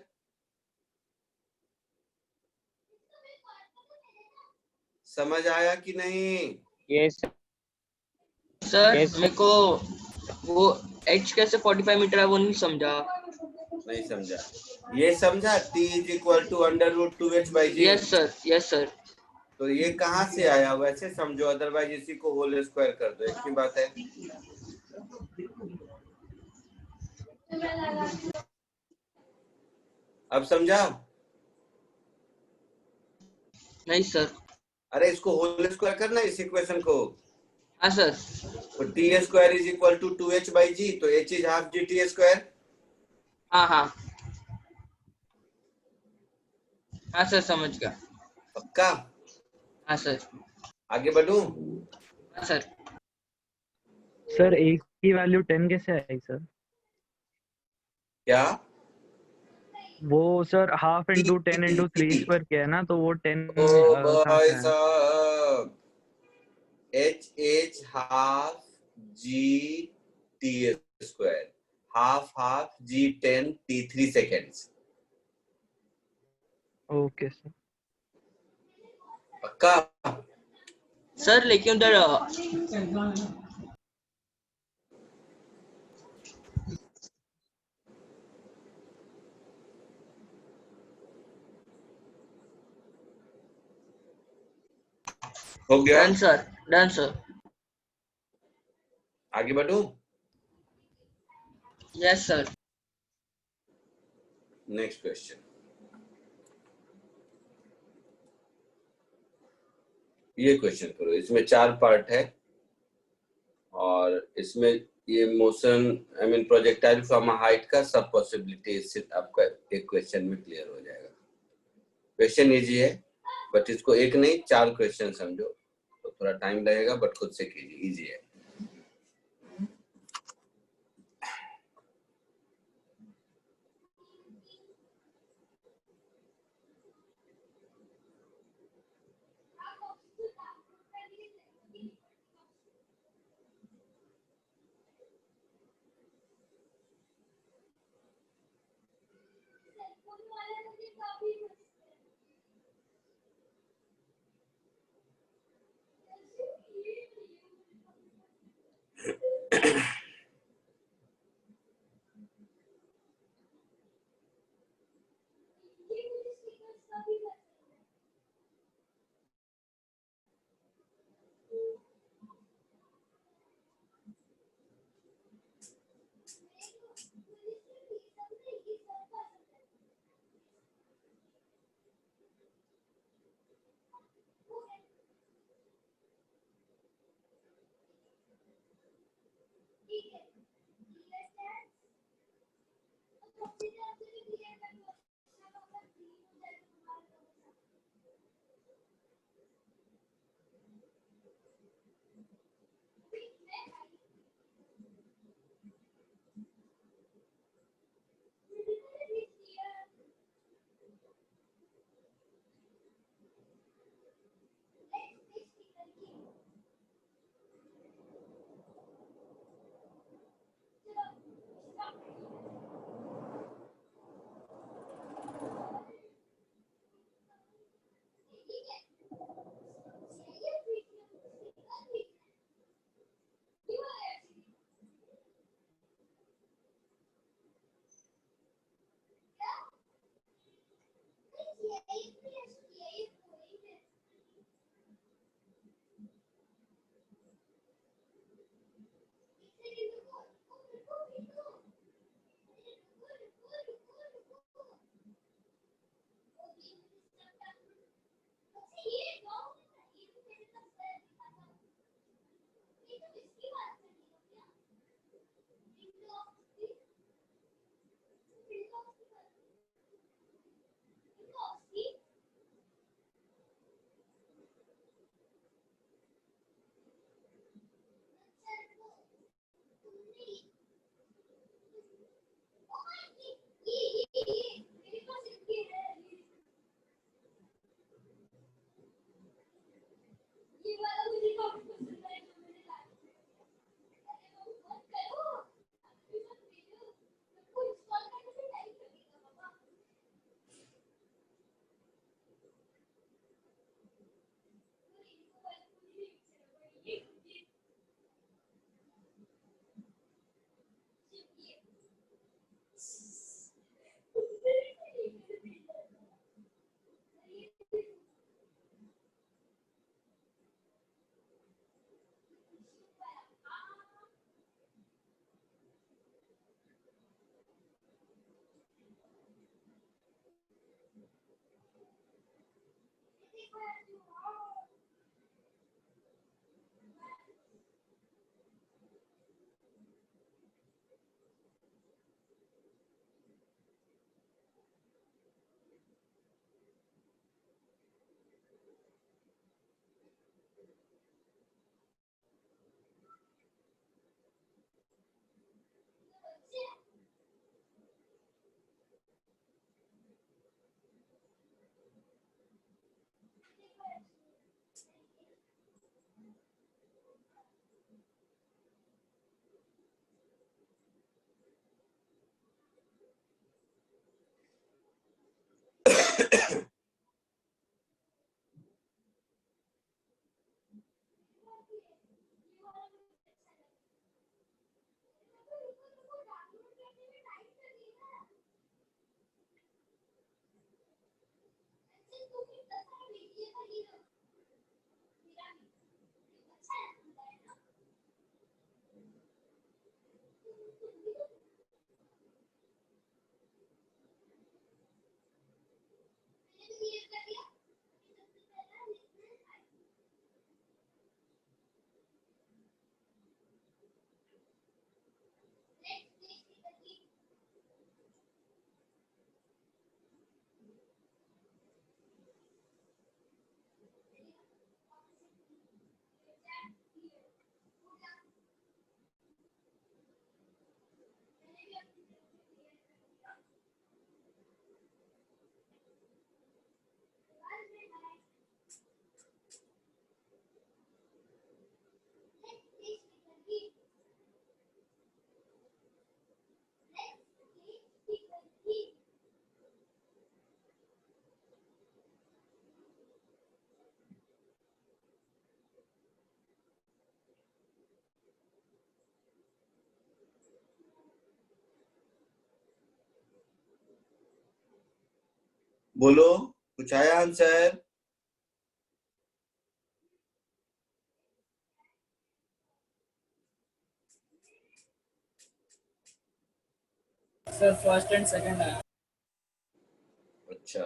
समझ आया कि नहीं? Yes sir Yes. मेरे को वो h कैसे 45 मीटर है वो नहीं समझा। नहीं समझा? ये समझा t is equal to under root 2h by G. Yes sir, yes sir. तो ये कहाँ से आया? वैसे समझो, अदरवाइज इसी को होल स्क्वायर कर दो, एक ही बात है। अब समझा? नहीं सर। अरे इसको होल स्क्वायर करना, इस इक्वेशन को। हाँ सर। तो t square is equal to 2h by g, तो h is half G T square. हाँ हाँ हाँ सर, समझ गया। पक्का? हाँ सर। आगे बढ़ूं? हाँ सर। सर ए की वैल्यू 10 कैसे आई सर? क्या? वो sir half into 10 into 3 square किया है ना, तो वो 10 ओ कहाँ भाई से आया? साहब, h is half G T square, half g 10 t3 seconds. Okay sir. पक्का? सर लेकिन उधर हो गया? Done sir, done sir. आगे बढ़ूं? Yes sir. Next question. ये क्वेश्चन करो, इसमें 4 पार्ट है और इसमें ये motion I mean projectile from a height का सब पॉसिबिलिटी इससे आपका एक क्वेश्चन में क्लियर हो जाएगा। क्वेश्चन इजी है, बट इसको एक नहीं 4 क्वेश्चन समझो, तो थोड़ा टाइम लगेगा, बट खुद से कीजिए, इजी है। बोलो, कुछ आया answer? Sir first and second आया। अच्छा,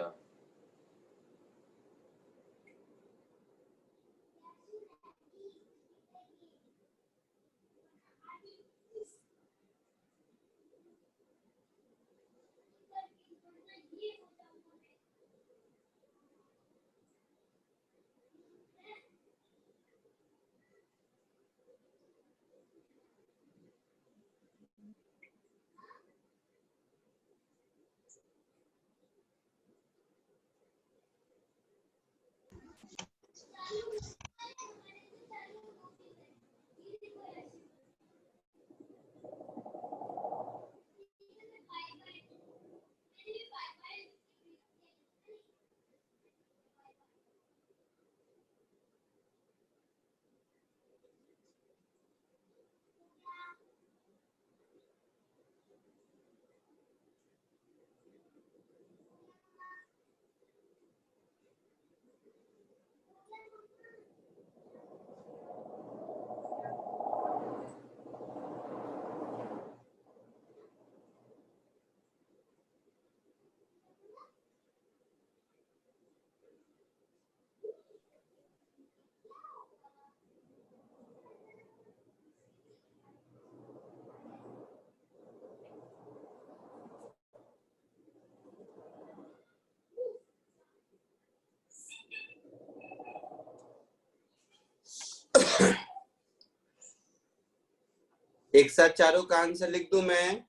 एक साथ चारों का आंसर लिख दूं मैं?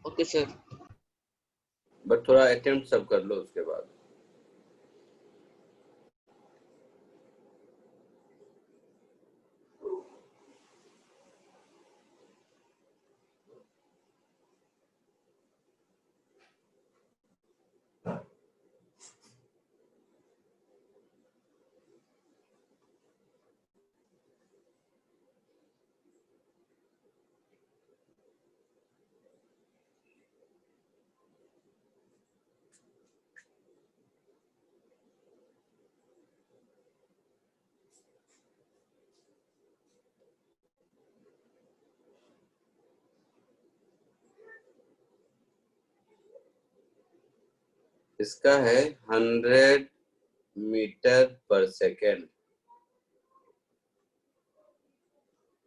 Okay sir. बट थोड़ा अटेम्प्ट सब कर लो उसके बाद। इसका है 100 मीटर पर सेकेंड,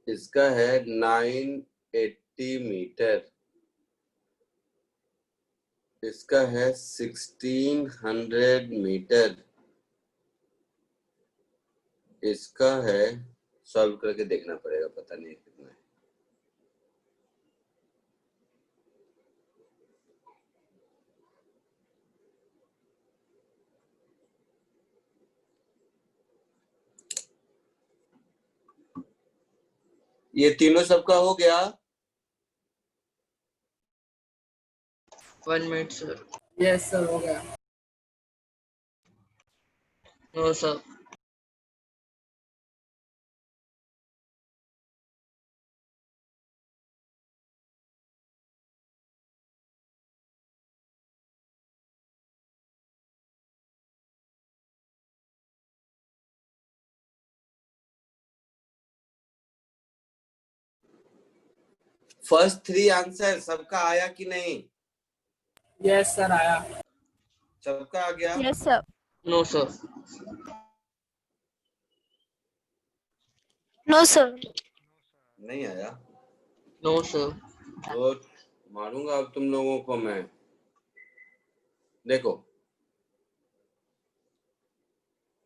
इसका है 980 मीटर, इसका है 1600 मीटर, इसका है, सॉल्व करके देखना पड़ेगा, पता नहीं कितना है। ये तीनों सबका हो गया। 1 मिनट सर। यस सर हो गया। No sir. फर्स्ट 3 आंसर सबका आया कि नहीं? यस सर आया। सबका आ गया? Yes sir. No sir. No sir. नहीं आया नो सर। तो मारूंगा अब तुम लोगों को मैं। देखो,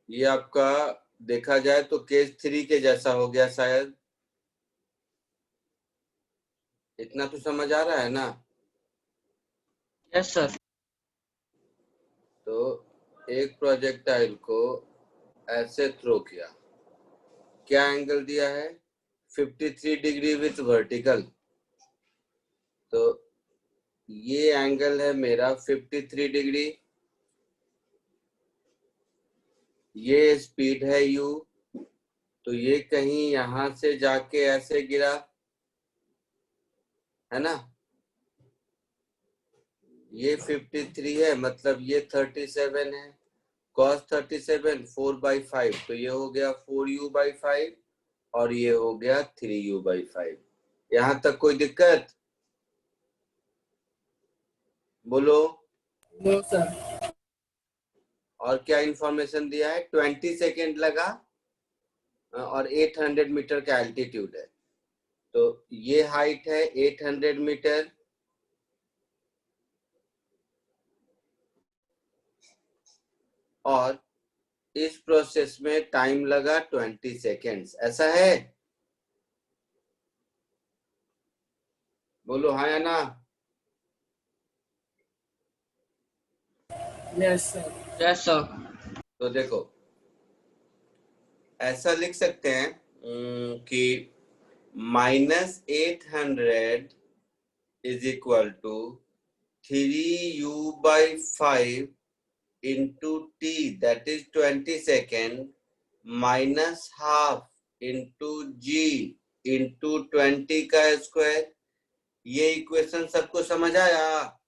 ये आपका देखा जाए तो केस 3 के जैसा हो गया शायद। इतना तो समझ आ रहा है ना? Yes sir. तो एक प्रोजेक्टाइल को ऐसे थ्रो किया, क्या एंगल दिया है? 53 डिग्री विथ वर्टिकल। तो ये एंगल है मेरा 53 डिग्री, ये स्पीड है u, तो ये कहीं यहां से जाके ऐसे गिरा है ना, ये 53 है, मतलब ये 37 है, cos 37 4/5, तो ये हो गया 4u/5 और ये हो गया 3u/5। यहां तक कोई दिक्कत? बोलो। No sir. और क्या इंफॉर्मेशन दिया है? 20 सेकेंड लगा और 800 मीटर का एल्टीट्यूड है। तो ये हाइट है 800 मीटर, और इस प्रोसेस में टाइम लगा 20 सेकेंड्स। ऐसा है? बोलो हाँ या ना? Yes sir. Yes sir. तो देखो, ऐसा लिख सकते हैं कि -800 is equal to 3u/5 into t, that is 20 second, minus half into g into 20 का स्क्वायर। ये इक्वेशन सबको समझ आया?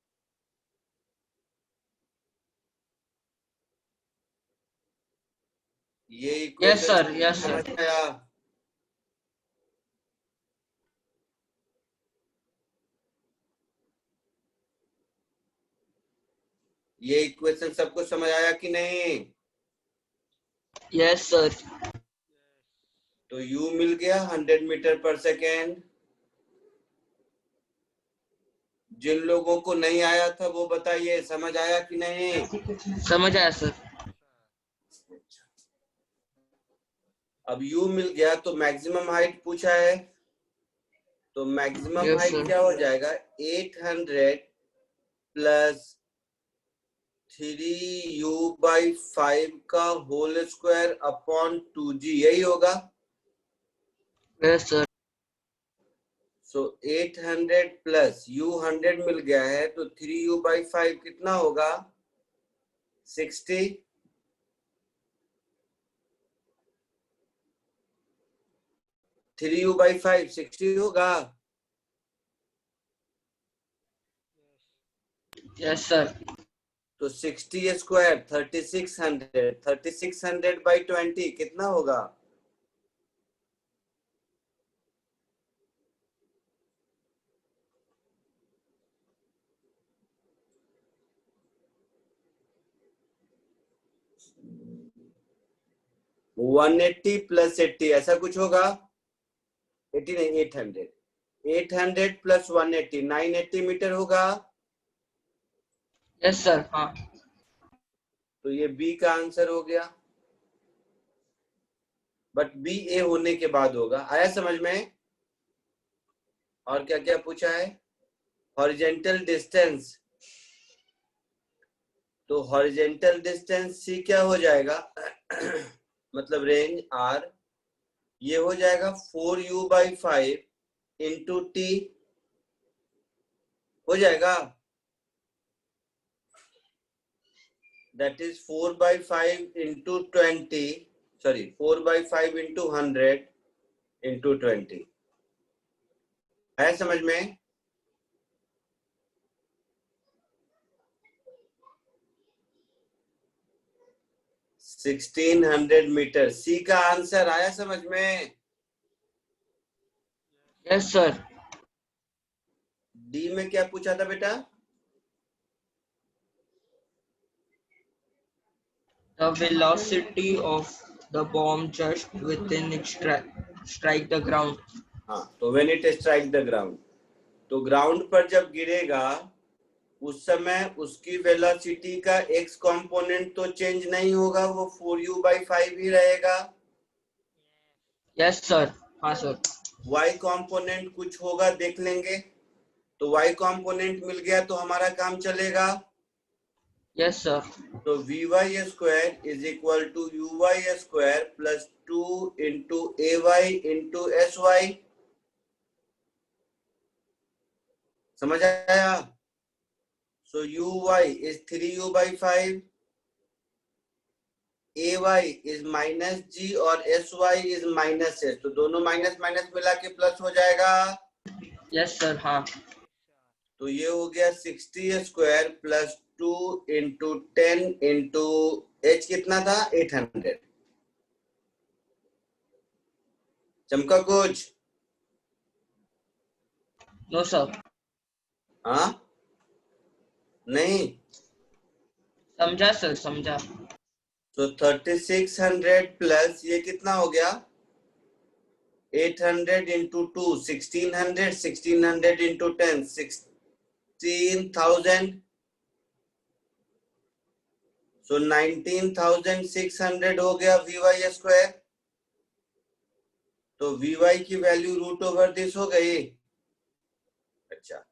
ये यस इक्वेशन सर। यस समझ सर। आया? ये इक्वेशन सबको समझ आया कि नहीं? Yes sir. तो u मिल गया 100 मीटर पर सेकेंड। जिन लोगों को नहीं आया था वो बताइए, समझ आया कि नहीं? समझ आया सर। अब u मिल गया तो मैक्सिमम हाइट पूछा है, तो मैक्सिमम यस हाइट सर। क्या हो जाएगा? 800 प्लस 3u/5 का होल स्क्वायर अपॉन 2g, यही होगा। Yes sir. So 800 plus u 100 मिल गया है, तो 3u/5 कितना होगा? 60। 3u/5 60 होगा। Yes sir. तो 60 स्क्वायर 3600, 3600/20 कितना होगा? 180 प्लस 80 ऐसा कुछ होगा। 80 नहीं 800, 800 प्लस 180 980 मीटर होगा। यस सर हाँ। तो ये बी का आंसर हो गया, बट बी ए होने के बाद होगा। आया समझ में? और क्या क्या पूछा है? हॉरिजेंटल डिस्टेंस, तो हॉरिजेंटल डिस्टेंस सी क्या हो जाएगा मतलब रेंज आर, ये हो जाएगा 4u/5 इंटू टी हो जाएगा, that is 4/5 into 20, sorry 4/5 into 100 into 20। है समझ में? सिक्सटीन 1600 मीटर, सी का आंसर आया समझ में? Yes sir. डी में क्या पूछा था बेटा? The velocity of the bomb just within it strike the ground. हाँ, तो when it strike the ground, तो ग्राउंड पर जब गिरेगा उस समय उसकी वेलोसिटी का एक्स कंपोनेंट तो चेंज नहीं होगा, वो 4u/5 ही रहेगा। यस सर हाँ सर। y कंपोनेंट कुछ होगा देख लेंगे, तो y कंपोनेंट मिल गया तो हमारा काम चलेगा। Yes sir. तो vy² is equal to uy² plus 2 into ay into sy। समझ आया? So uy is 3u/5, ay is minus g और sy is माइनस s, तो दोनों माइनस माइनस मिला के प्लस हो जाएगा। यस सर हाँ। तो ये हो गया 60² प्लस 2 इंटू 10 इंटू h कितना था 800। चमका कुछ? No sir. हाँ नहीं? समझा सर समझा। तो 3600 प्लस ये कितना हो गया 800 इंटू 2 1600, 1600 इंटू 10 16,000, सो 19,600 हो गया vy²। तो vy की वैल्यू रूट ओवर दिस हो गई। अच्छा,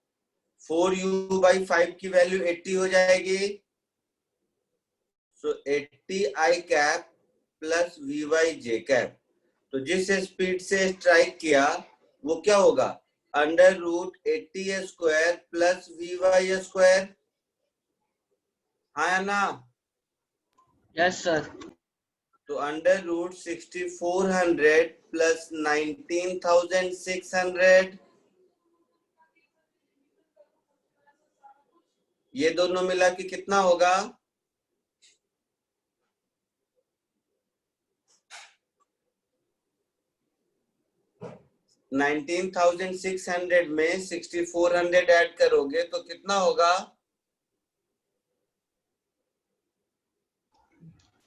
4u/5 की वैल्यू 80 हो जाएगी, सो 80i cap plus vyj cap. तो जिस स्पीड से स्ट्राइक किया वो क्या होगा, √80² प्लस vy²। हाँ या ना? Yes sir. तो √6400 प्लस 19,600, ये दोनों मिला के कितना होगा? $19,600 में 6400 ऐड करोगे तो कितना होगा?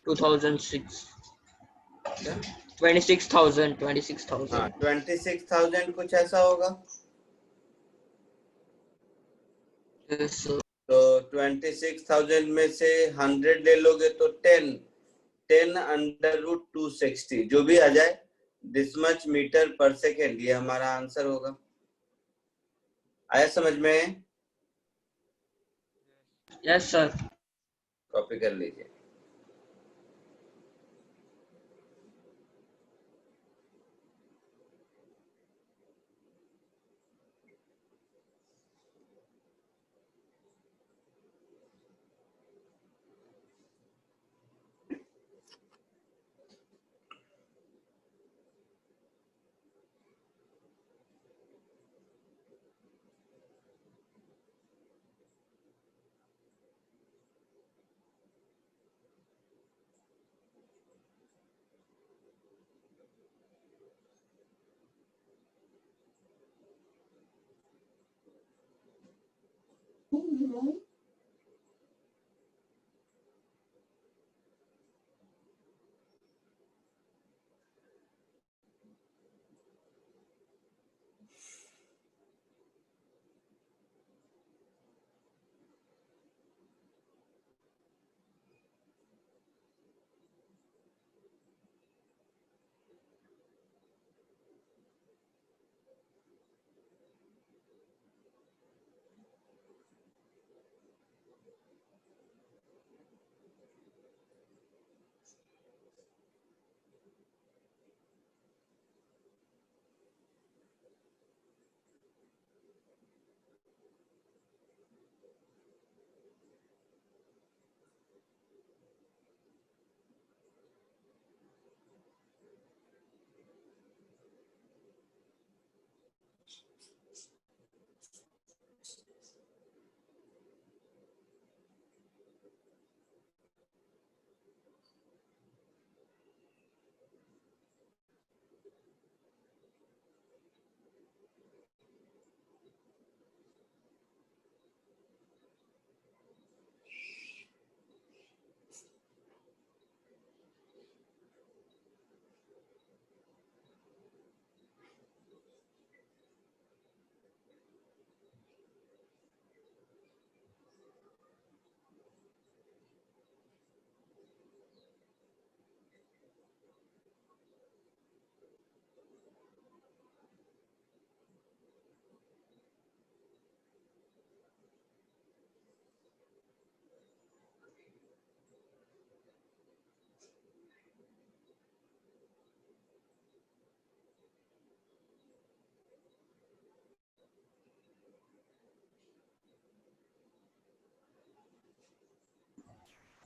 2006 26,000 हाँ 26,000 कुछ ऐसा होगा। Yes sir. तो 26,000 में से 100 ले लोगे तो 10 √260 जो भी आ जाए, दिस मच मीटर पर सेकेंड, ये हमारा आंसर होगा। आया समझ में? Yes sir. कॉपी कर लीजिए।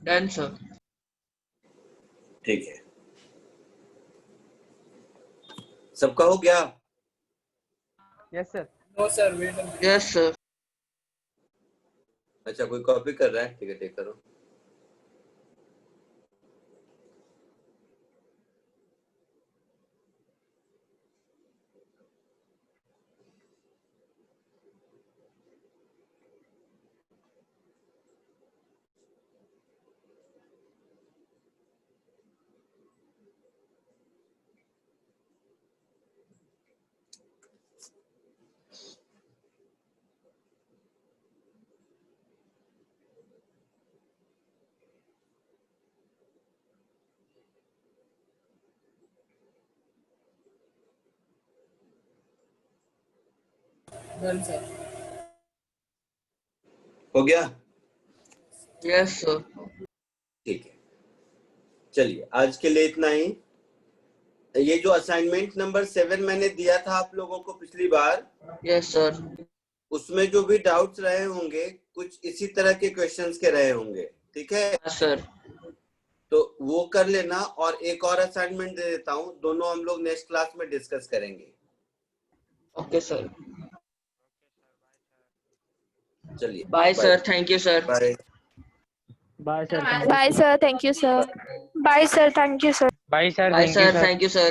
Done, sir. ठीक है, सबका हो गया? Yes, sir. No sir wait Yes, sir. अच्छा, कोई कॉपी कर रहा है? ठीक है, ठीक करो। Done sir. हो गया? Yes, sir. ठीक है, चलिए आज के लिए इतना ही। ये जो असाइनमेंट नंबर 7 मैंने दिया था आप लोगों को पिछली बार, Yes, sir. उसमें जो भी डाउट्स रहे होंगे कुछ इसी तरह के क्वेश्चंस के रहे होंगे, ठीक है? Yes, sir. तो वो कर लेना, और एक और असाइनमेंट दे देता हूँ, दोनों हम लोग नेक्स्ट क्लास में डिस्कस करेंगे। Okay, sir. चलिए, Bye, sir. Thank you, sir. Bye. Bye sir. Bye, sir. Thank you, sir. Bye, sir. Thank you, sir. Bye, sir. Thank you, sir.